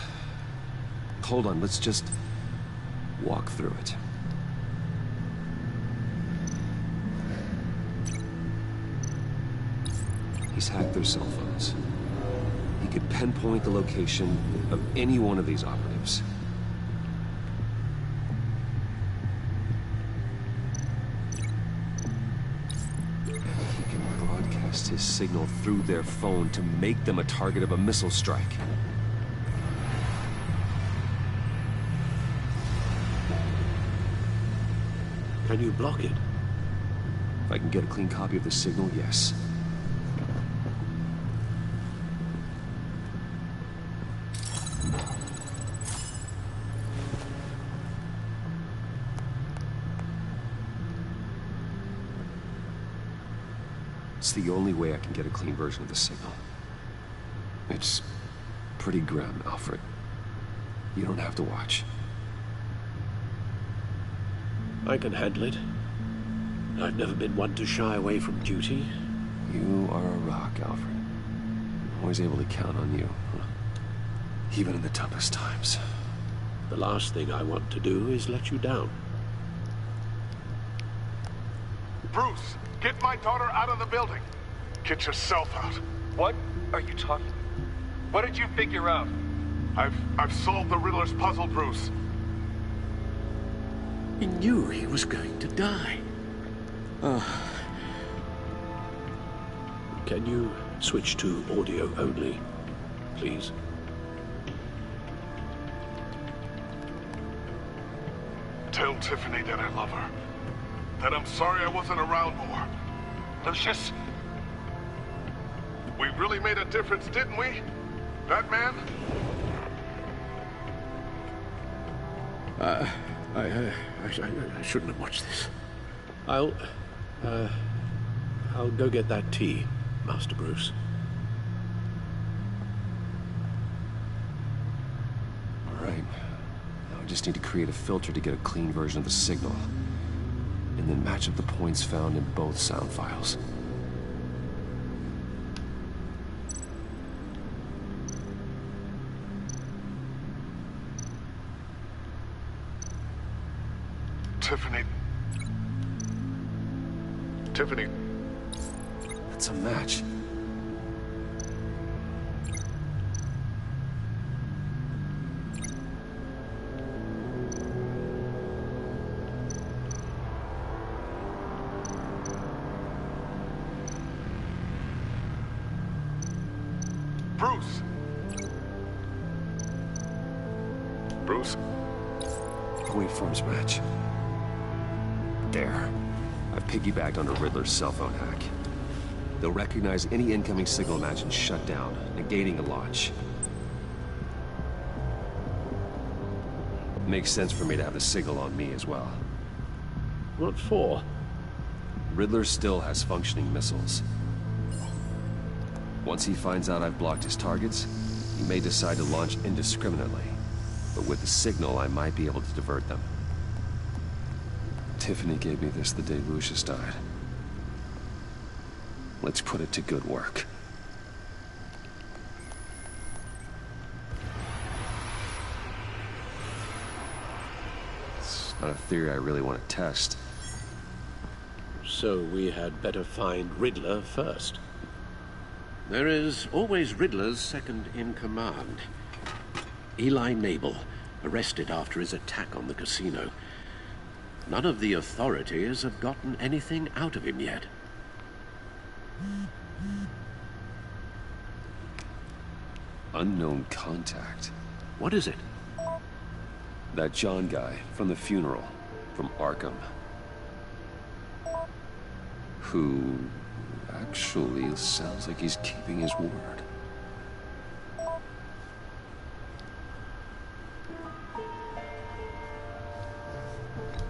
Hold on, let's just walk through it. He's hacked their cell phones. He could pinpoint the location of any one of these operatives. He can broadcast his signal through their phone to make them a target of a missile strike. Can you block it? If I can get a clean copy of the signal, yes. It's the only way I can get a clean version of the signal. It's pretty grim, Alfred. You don't have to watch. I can handle it. I've never been one to shy away from duty. You are a rock, Alfred. Always able to count on you. Even in the toughest times. The last thing I want to do is let you down. Bruce, get my daughter out of the building. Get yourself out. What are you talking? What did you figure out? I've solved the Riddler's puzzle, Bruce. He knew he was going to die. Can you switch to audio only, please? Tell Tiffany that I love her. That I'm sorry I wasn't around more. Lucius? We really made a difference, didn't we? Batman? I shouldn't have watched this. I'll go get that tea, Master Bruce. All right. Now I just need to create a filter to get a clean version of the signal. And then match up the points found in both sound files. Tiffany. That's a match. Bruce. Bruce? Waveforms match. There. I've piggybacked onto Riddler's cell phone hack. They'll recognize any incoming signal match and shut down, negating a launch. Makes sense for me to have the signal on me as well. What for? Riddler still has functioning missiles. Once he finds out I've blocked his targets, he may decide to launch indiscriminately. But with the signal, I might be able to divert them. Tiffany gave me this the day Lucius died. Let's put it to good work. It's not a theory I really want to test. So we had better find Riddler first. There is always Riddler's second-in-command. Eli Nabel, arrested after his attack on the casino. None of the authorities have gotten anything out of him yet. Unknown contact. What is it? That John guy from the funeral, from Arkham. Who actually sounds like he's keeping his word.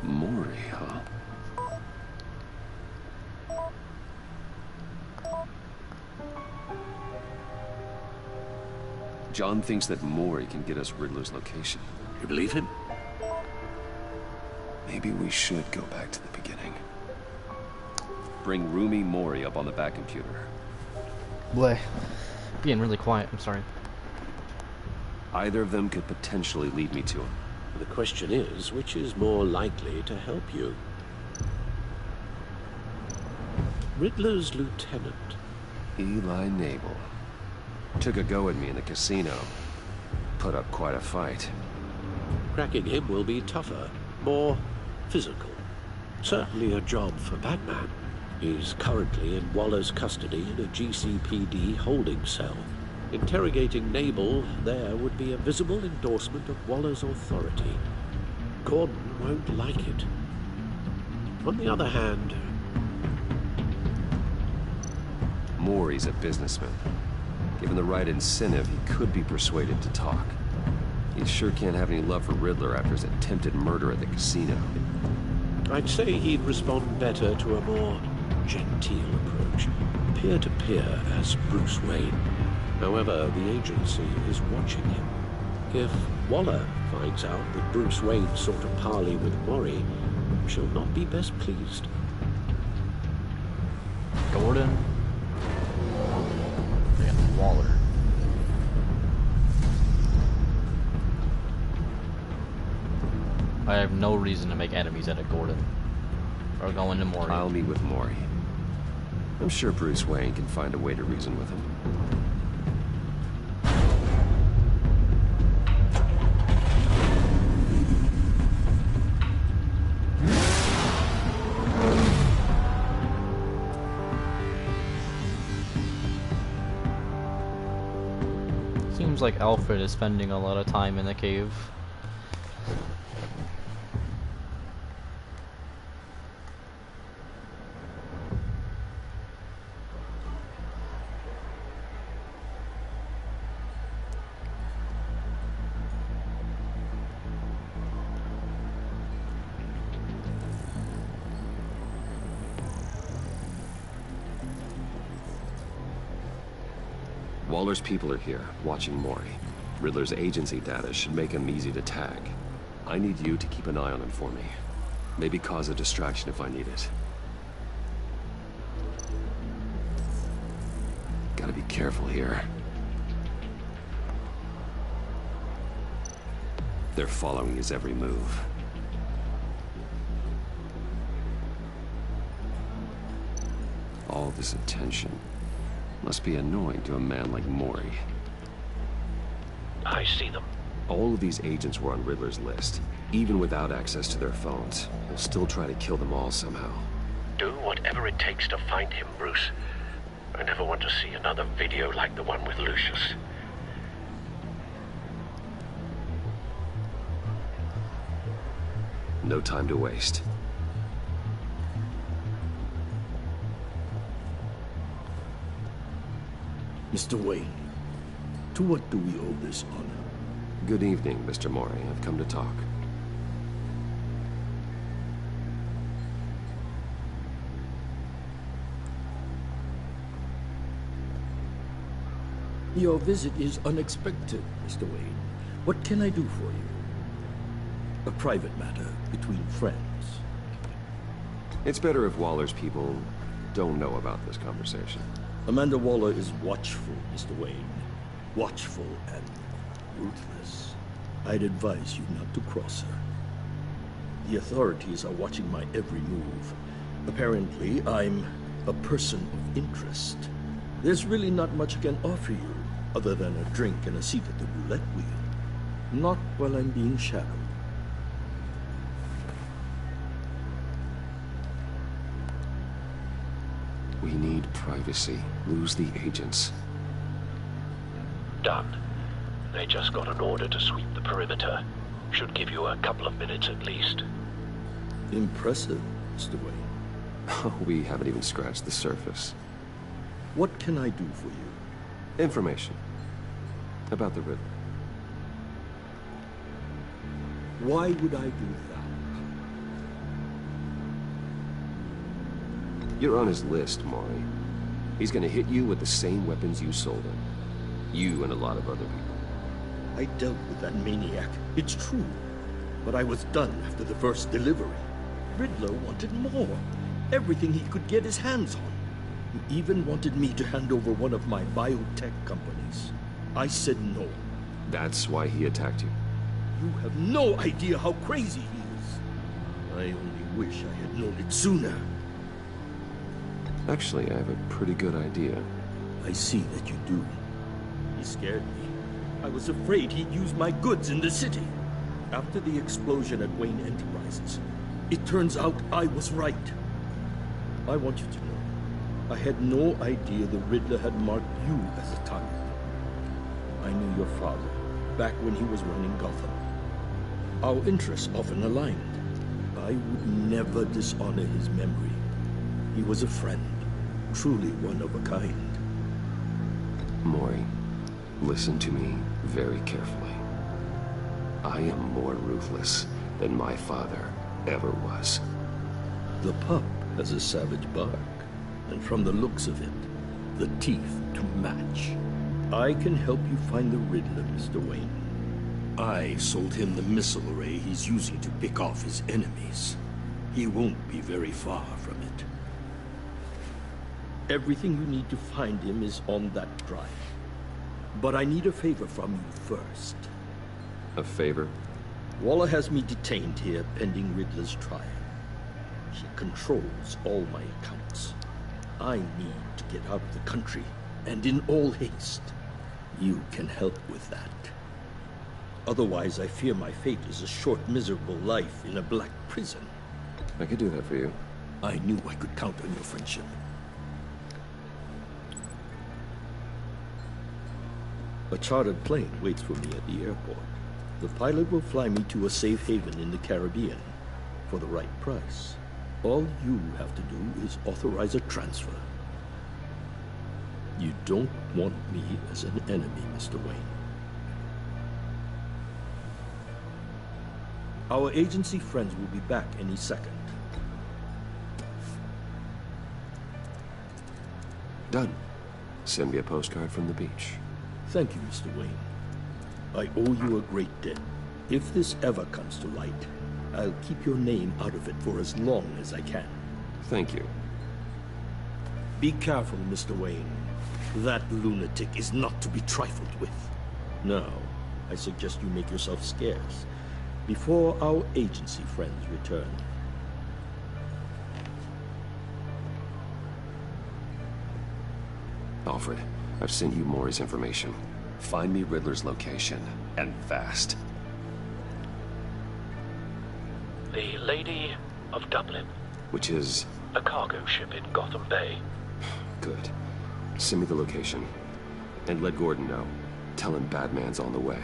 Mori, huh? John thinks that Mori can get us Riddler's location. You believe him? Maybe we should go back to the beginning. Bring Rumi Mori up on the back computer. Bleh. Being really quiet, I'm sorry. Either of them could potentially lead me to him. The question is, which is more likely to help you? Riddler's lieutenant. Eli Nabel. Took a go at me in the casino. Put up quite a fight. Cracking him will be tougher, more physical. Certainly a job for Batman. He's currently in Waller's custody in a GCPD holding cell. Interrogating Nabel there would be a visible endorsement of Waller's authority. Gordon won't like it. On the other hand... Mori's a businessman. Given the right incentive, he could be persuaded to talk. He sure can't have any love for Riddler after his attempted murder at the casino. I'd say he'd respond better to a more genteel approach. Peer-to-peer as Bruce Wayne. However, the agency is watching him. If Waller finds out that Bruce Wayne sought a parley with Mori, she'll not be best pleased. Gordon. And Waller. I have no reason to make enemies out of Gordon. Or go into Mori. I'll meet with Mori. I'm sure Bruce Wayne can find a way to reason with him. Seems like Alfred is spending a lot of time in the cave. Waller's people are here, watching Mori. Riddler's agency data should make him easy to tag. I need you to keep an eye on him for me. Maybe cause a distraction if I need it. Gotta be careful here. They're following his every move. All this attention must be annoying to a man like Mori. I see them. All of these agents were on Riddler's list. Even without access to their phones, he'll still try to kill them all somehow. Do whatever it takes to find him, Bruce. I never want to see another video like the one with Lucius. No time to waste. Mr. Wayne, to what do we owe this honor? Good evening, Mr. Mori. I've come to talk. Your visit is unexpected, Mr. Wayne. What can I do for you? A private matter between friends. It's better if Waller's people don't know about this conversation. Amanda Waller is watchful, Mr. Wayne. Watchful and ruthless. I'd advise you not to cross her. The authorities are watching my every move. Apparently, I'm a person of interest. There's really not much I can offer you, other than a drink and a seat at the roulette wheel. Not while I'm being shadowed. We need privacy. Lose the agents. Done. They just got an order to sweep the perimeter. Should give you a couple of minutes at least. Impressive, Mr. Wayne. We haven't even scratched the surface. What can I do for you? Information. About the Riddler. Why would I do that? You're on his list, Mori. He's gonna hit you with the same weapons you sold him. You and a lot of other people. I dealt with that maniac, it's true. But I was done after the first delivery. Riddler wanted more. Everything he could get his hands on. He even wanted me to hand over one of my biotech companies. I said no. That's why he attacked you? You have no idea how crazy he is. I only wish I had known it sooner. Actually, I have a pretty good idea. I see that you do. He scared me. I was afraid he'd use my goods in the city. After the explosion at Wayne Enterprises, it turns out I was right. I want you to know, I had no idea the Riddler had marked you as a target. I knew your father, back when he was running Gotham. Our interests often aligned. I would never dishonor his memory. He was a friend, truly one of a kind. Maury, listen to me very carefully. I am more ruthless than my father ever was. The pup has a savage bark, and from the looks of it, the teeth to match. I can help you find the Riddler, Mr. Wayne. I sold him the missile array he's using to pick off his enemies. He won't be very far from it. Everything you need to find him is on that drive. But I need a favor from you first. A favor? Waller has me detained here pending Riddler's trial. She controls all my accounts. I need to get out of the country, and in all haste. You can help with that. Otherwise, I fear my fate is a short, miserable life in a black prison. I could do that for you. I knew I could count on your friendship. A chartered plane waits for me at the airport. The pilot will fly me to a safe haven in the Caribbean for the right price. All you have to do is authorize a transfer. You don't want me as an enemy, Mr. Wayne. Our agency friends will be back any second. Done. Send me a postcard from the beach. Thank you, Mr. Wayne. I owe you a great debt. If this ever comes to light, I'll keep your name out of it for as long as I can. Thank you. Be careful, Mr. Wayne. That lunatic is not to be trifled with. Now, I suggest you make yourself scarce before our agency friends return. Alfred, I've sent you Maury's information. Find me Riddler's location, and fast. The Lady of Dublin. Which is? A cargo ship in Gotham Bay. Good. Send me the location. And let Gordon know. Tell him Batman's on the way.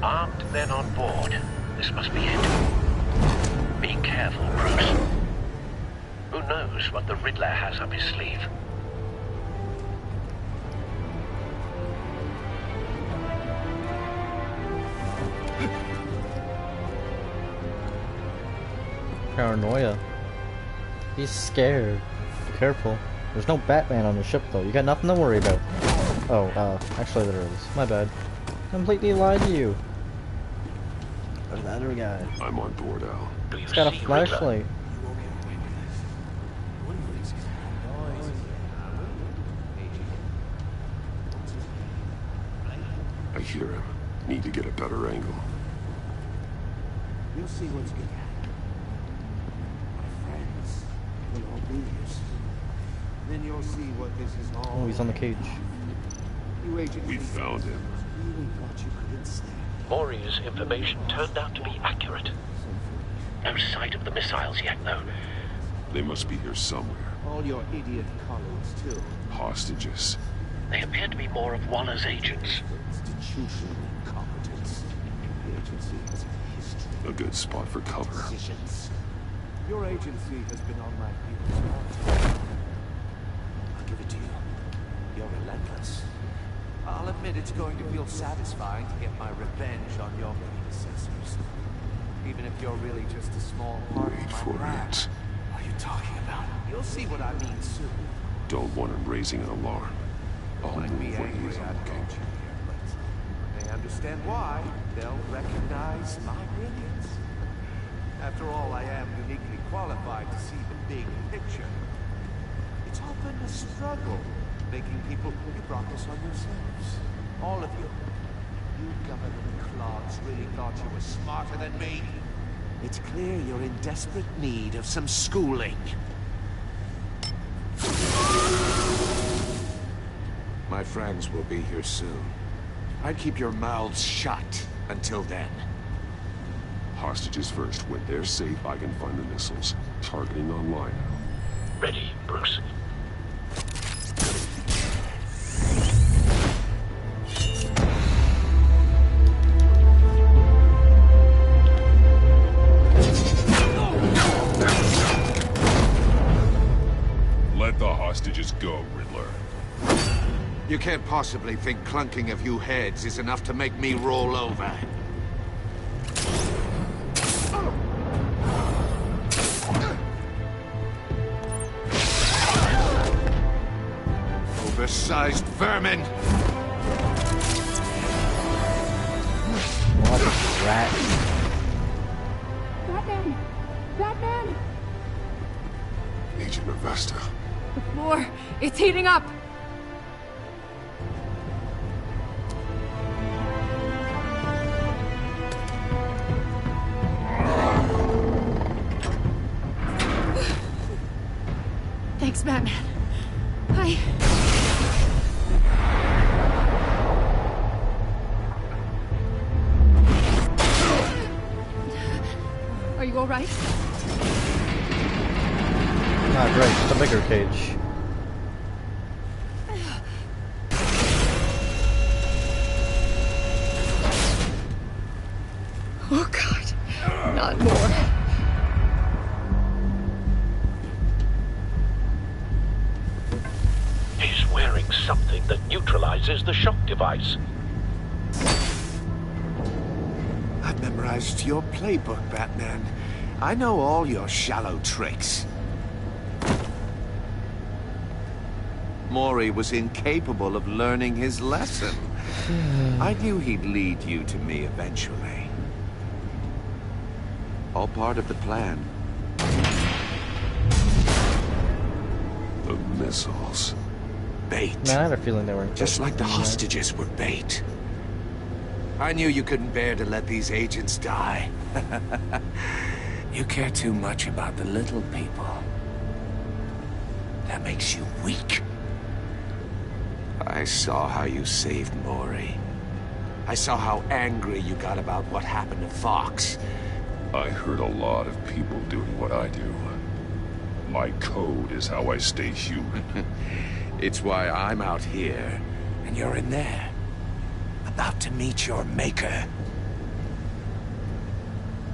Armed men on board. This must be it. Be careful, Bruce. Who knows what the Riddler has up his sleeve? Paranoia. He's scared. Be careful. There's no Batman on the ship though. You got nothing to worry about. Oh, actually there is. My bad. Completely lied to you. There's that other guy. I'm on board, Al. He's got a flashlight. I hear him. Need to get a better angle. You'll see what's good. My friends will all be here soon. Then you'll see what this is all. Oh, he's on the cage. You agents. We found him. Really thought you couldn't stand. Maury's information turned out to be accurate. No sight of the missiles yet, though. They must be here somewhere. All your idiot colleagues, too. Hostages. They appear to be more of Waller's agents. Institutional incompetence. The agency has a history. A good spot for cover. Decisions. Your agency has been on my heels all the time. I'll give it to you. You're relentless. I'll admit it's going to feel satisfying to get my revenge on your predecessors. Even if you're really just a small part of my plan. What are you talking about? You'll see what I mean soon. Don't want him raising an alarm. I'll move when he is on location. When they understand why, they'll recognize my brilliance. After all, I am uniquely qualified to see the big picture. It's often a struggle, making people... You brought this on yourselves. All of you. You government clods really thought you were smarter than me. It's clear you're in desperate need of some schooling. My friends will be here soon. I'd keep your mouths shut until then. Hostages first. When they're safe, I can find the missiles. Targeting online. Ready, Bruce. Let the hostages go, Riddler. You can't possibly think clunking a few heads is enough to make me roll over. Oversized vermin! What a rat. Batman! Batman! Agent Avesta. The floor, it's heating up! Thanks, Batman. Are you all right? Not great, just a bigger cage. Oh God, not more. He's wearing something that neutralizes the shock device. I've memorized your playbook, Batman. I know all your shallow tricks. Mori was incapable of learning his lesson. I knew he'd lead you to me eventually. All part of the plan. The missiles. Bait. Man, I had a feeling they were just like the hostages were bait. I knew you couldn't bear to let these agents die. You care too much about the little people. That makes you weak. I saw how you saved Mori. I saw how angry you got about what happened to Fox. I heard a lot of people doing what I do. My code is how I stay human. It's why I'm out here, and you're in there. About to meet your maker.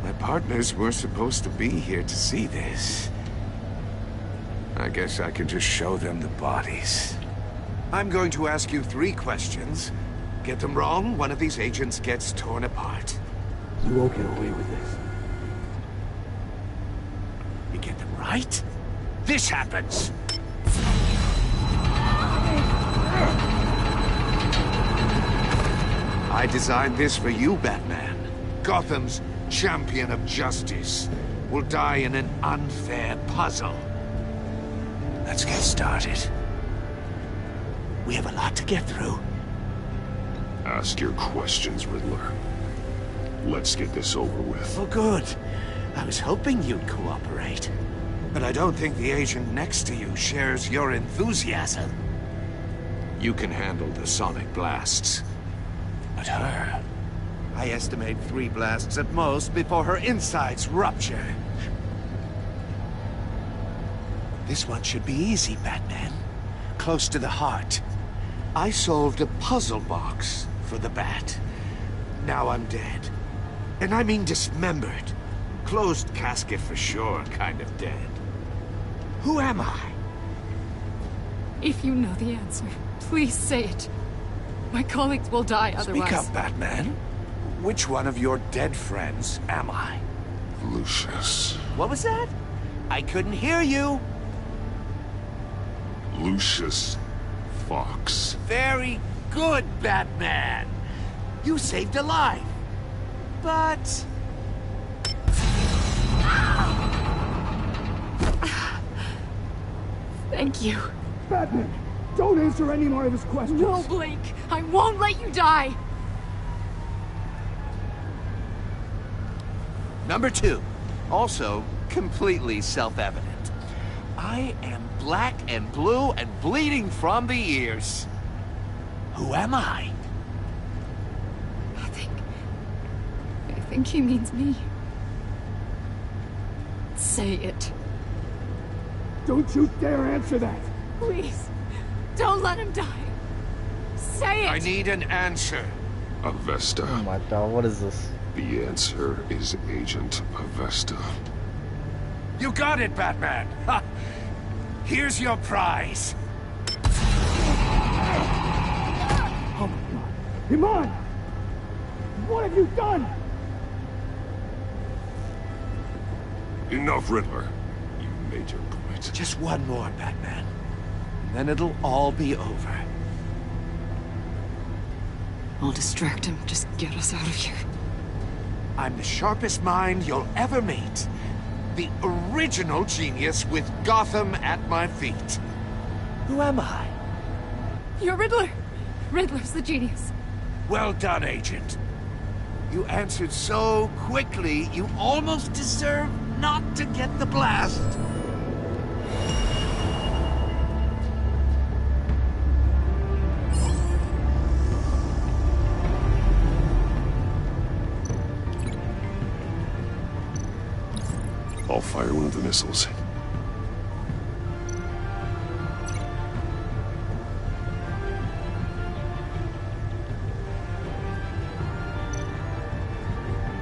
My partners were supposed to be here to see this. I guess I can just show them the bodies. I'm going to ask you 3 questions. Get them wrong, one of these agents gets torn apart. You won't get away with this. You get them right, this happens! I designed this for you, Batman. Gotham's champion of justice will die in an unfair puzzle. Let's get started. We have a lot to get through. Ask your questions, Riddler. Let's get this over with. Oh, good. I was hoping you'd cooperate. But I don't think the agent next to you shares your enthusiasm. You can handle the sonic blasts. But her... I estimate 3 blasts at most before her insides rupture. This one should be easy, Batman. Close to the heart. I solved a puzzle box for the Bat. Now I'm dead. And I mean dismembered. Closed casket for sure, kind of dead. Who am I? If you know the answer, please say it. My colleagues will die otherwise. Speak up, Batman. Which one of your dead friends am I? Lucius. What was that? I couldn't hear you. Lucius Fox. Very good, Batman. You saved a life. But... Thank you. Batman, don't answer any more of his questions. No, Blake. I won't let you die. Number 2. Also, completely self-evident. I am black and blue and bleeding from the ears. Who am I? I think he means me. Say it. Don't you dare answer that! Please, don't let him die. Say it! I need an answer. Avesta. Oh my god, what is this? The answer is Agent Avesta. You got it, Batman! Ha! Here's your prize. Oh my god. Iman! What have you done? Enough, Riddler. You made your point. Just one more, Batman. Then it'll all be over. I'll distract him. Just get us out of here. I'm the sharpest mind you'll ever meet. The original genius with Gotham at my feet. Who am I? You're Riddler. Riddler's the genius. Well done, Agent. You answered so quickly, you almost deserve not to get the blast. I'll fire one of the missiles.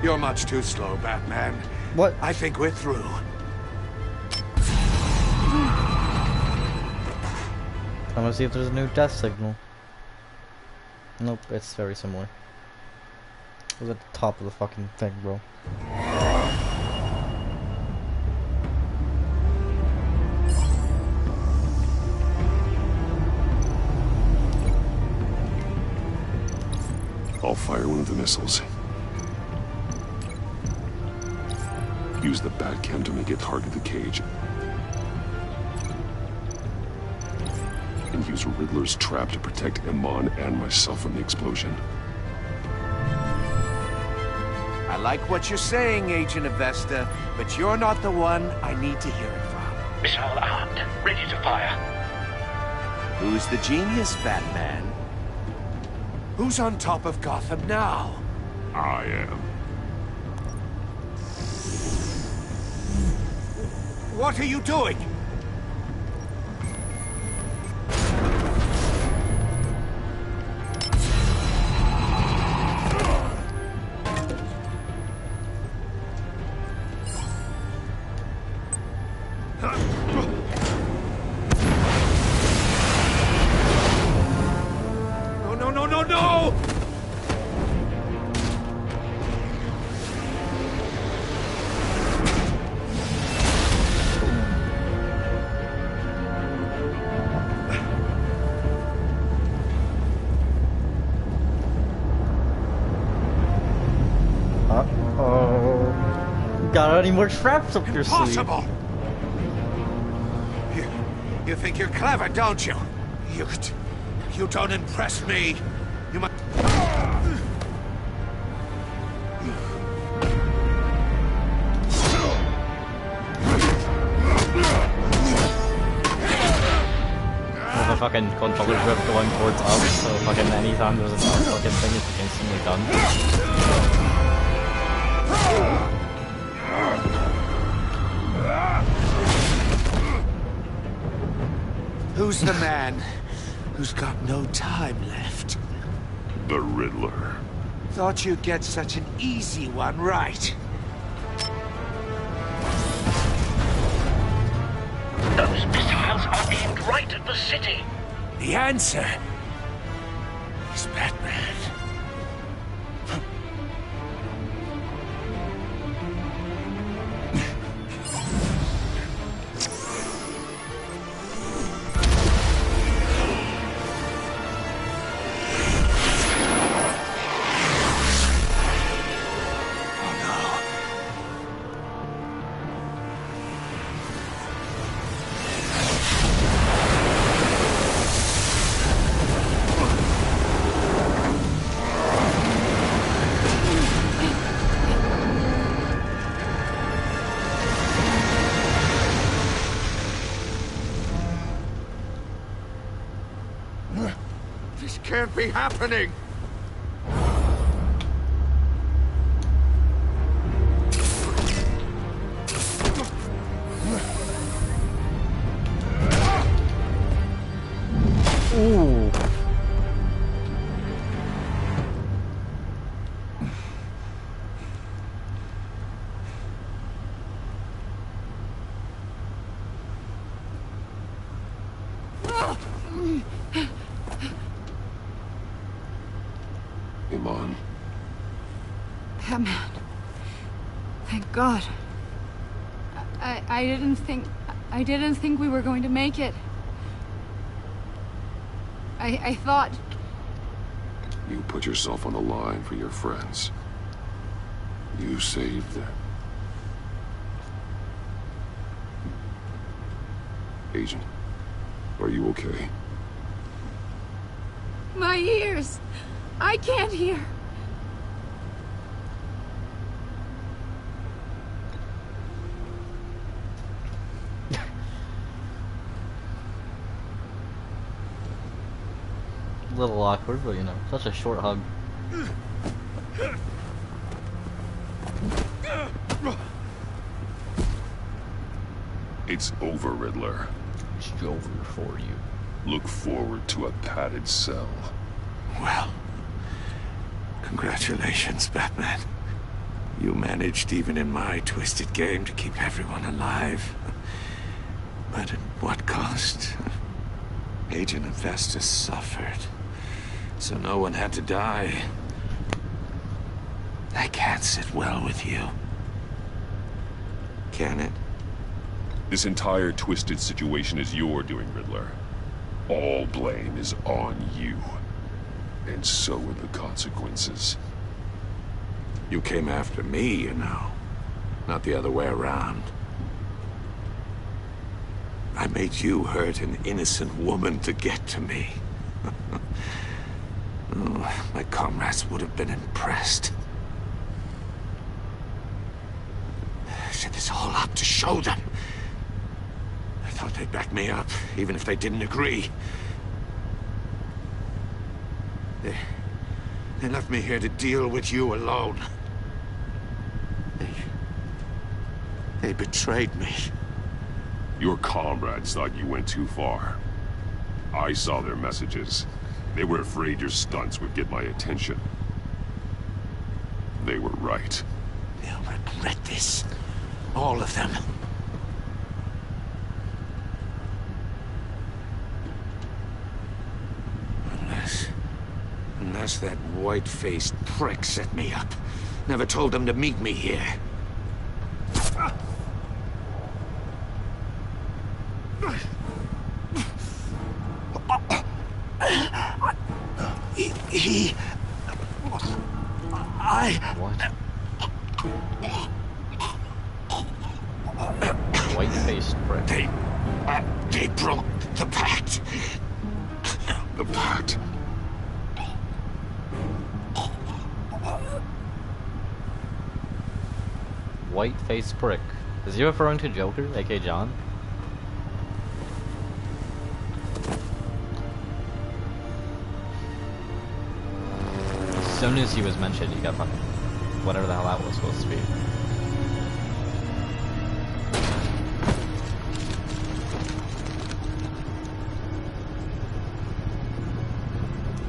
You're much too slow, Batman. What? I think we're through. I'm gonna see if there's a new death signal. Nope, it's very similar. It was at the top of the fucking thing, bro. I'll fire one of the missiles. Use the Batcam to make it target the cage. And use Riddler's trap to protect Iman and myself from the explosion. I like what you're saying, Agent Avesta, but you're not the one I need to hear it from. Missile armed, ready to fire. Who's the genius, Batman? Who's on top of Gotham now? I am. What are you doing? No! Uh-oh. Got any more traps up your sleeve? Impossible! You think you're clever, don't you? You don't impress me. You must... With a fucking controller grip going towards us, so fucking anytime there's a fucking thing, it's instantly done. Who's the man who's got no time left? The Riddler. Thought you'd get such an easy one right. city. The answer is Batman. This can't be happening! Ooh. Iman. Batman. Thank God. I didn't think we were going to make it. I thought... You put yourself on the line for your friends. You saved them. Agent, are you okay? My ears! I can't hear! A little awkward, but you know, such a short hug. It's over, Riddler. It's over for you. Look forward to a padded cell. Well, congratulations, Batman. You managed, even in my twisted game, to keep everyone alive. But at what cost? Agent Investus suffered, so no one had to die. That can't sit well with you. Can it? This entire twisted situation is your doing, Riddler. All blame is on you. And so are the consequences. You came after me, you know. Not the other way around. I made you hurt an innocent woman to get to me. Oh, my comrades would have been impressed. I set this all up to show them. I thought they'd back me up, even if they didn't agree. They left me here to deal with you alone. They betrayed me. Your comrades thought you went too far. I saw their messages. They were afraid your stunts would get my attention. They were right. They'll regret this. All of them. Unless that white-faced prick set me up. Never told them to meet me here. White-faced prick. They broke the pact. The pact? White-faced prick. Is he referring to Joker, aka John? As soon as he was mentioned, he got fucking whatever the hell that was supposed to be.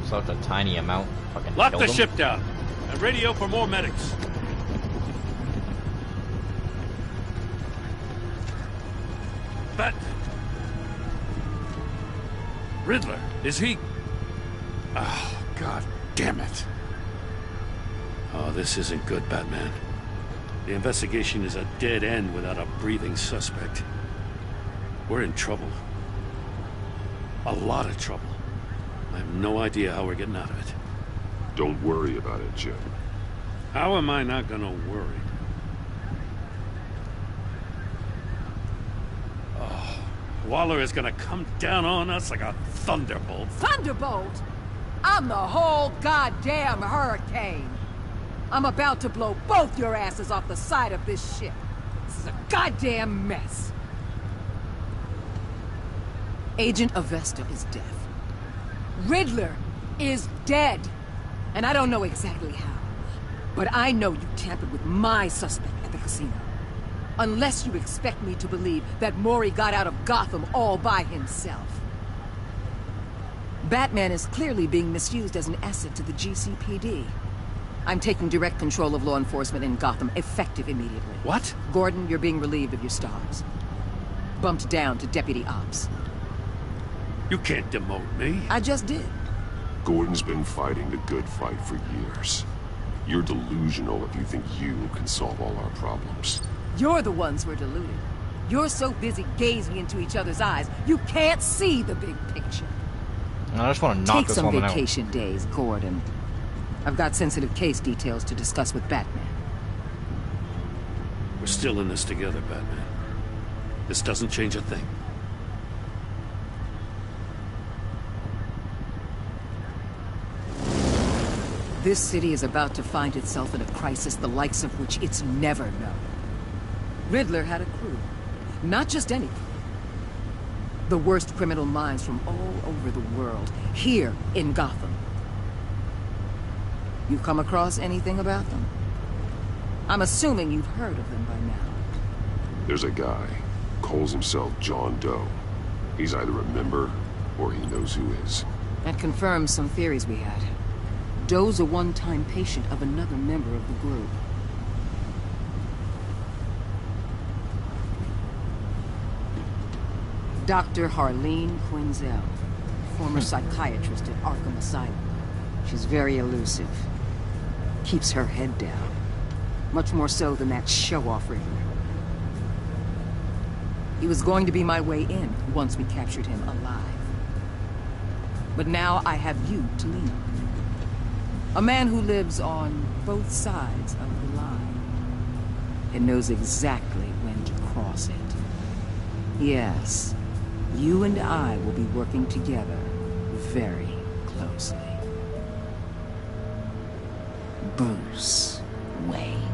Such a tiny amount. Fucking lock killed the him. ship down and radio for more medics. Riddler, is he... Oh, God damn it. Oh, this isn't good, Batman. The investigation is a dead end without a breathing suspect. We're in trouble. A lot of trouble. I have no idea how we're getting out of it. Don't worry about it, Jim. How am I not gonna worry? Oh, Waller is gonna come down on us like a thunderbolt. Thunderbolt? I'm the whole goddamn hurricane. I'm about to blow both your asses off the side of this ship. This is a goddamn mess. Agent Avesta is dead. Riddler is dead. And I don't know exactly how. But I know you tampered with my suspect at the casino. Unless you expect me to believe that Mori got out of Gotham all by himself. Batman is clearly being misused as an asset to the GCPD. I'm taking direct control of law enforcement in Gotham, effective immediately. What? Gordon, you're being relieved of your stars. Bumped down to Deputy Ops. You can't demote me. I just did. Gordon's been fighting the good fight for years. You're delusional if you think you can solve all our problems. You're the ones who are deluded. You're so busy gazing into each other's eyes, you can't see the big picture. I just want to knock Take this some woman out. vacation days, Gordon. I've got sensitive case details to discuss with Batman. We're still in this together, Batman. This doesn't change a thing. This city is about to find itself in a crisis the likes of which it's never known. Riddler had a crew. Not just any crew. The worst criminal minds from all over the world, here in Gotham. You've come across anything about them? I'm assuming you've heard of them by now. There's a guy, calls himself John Doe. He's either a member, or he knows who is. That confirms some theories we had. Doe's a one-time patient of another member of the group. Dr. Harleen Quinzel, former psychiatrist at Arkham Asylum. She's very elusive. Keeps her head down. Much more so than that show-off Riddler. He was going to be my way in once we captured him alive. But now I have you to lean on. A man who lives on both sides of the line and knows exactly when to cross it. Yes, you and I will be working together very closely. Bruce Wayne.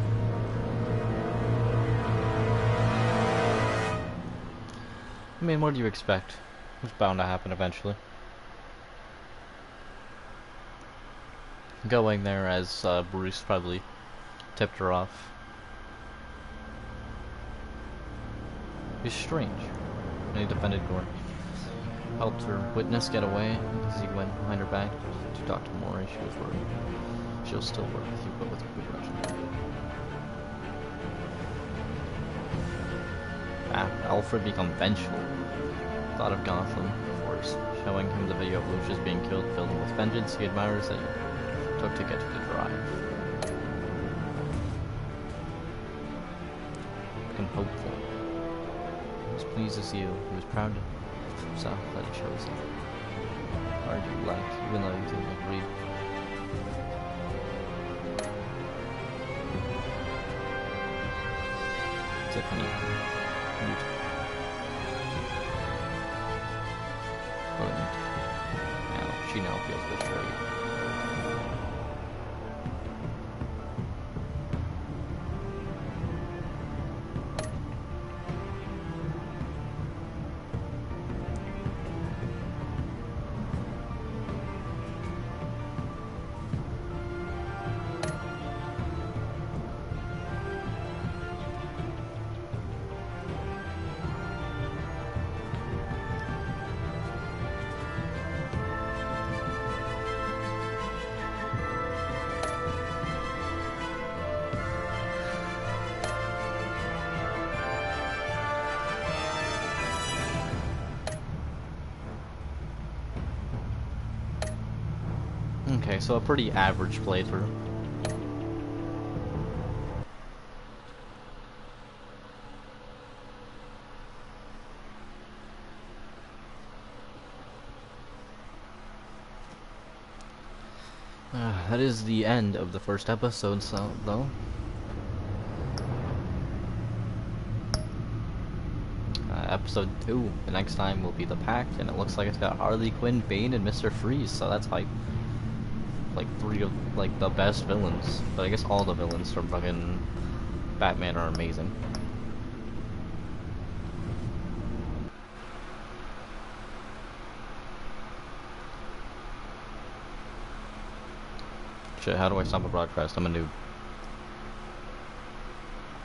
I mean, what do you expect? It's bound to happen eventually. Going there as Bruce probably tipped her off. It's strange. And he defended Gordon. Helped her witness get away because he went behind her back to talk to Mori. She was worried. She'll still work with you, but with a begrudge. Alfred become vengeful. Thought of Gotham, of course. Showing him the video of Lucius being killed filled him with vengeance. He admires that you took to get to the drive. Become hopeful. He was pleased to see you. He was proud of himself that he chose him. Hard you liked, even though you didn't agree. Tiffany. Mute. Brilliant. Now, she now feels betrayed. Okay, so a pretty average playthrough. That is the end of the first episode, so though. Episode 2. The next time will be the Pact, and it looks like it's got Harley Quinn, Bane, and Mr. Freeze, so that's hype. Like 3 of like the best villains, but I guess all the villains from fucking Batman are amazing. Shit, how do I stop a broadcast? I'm a noob.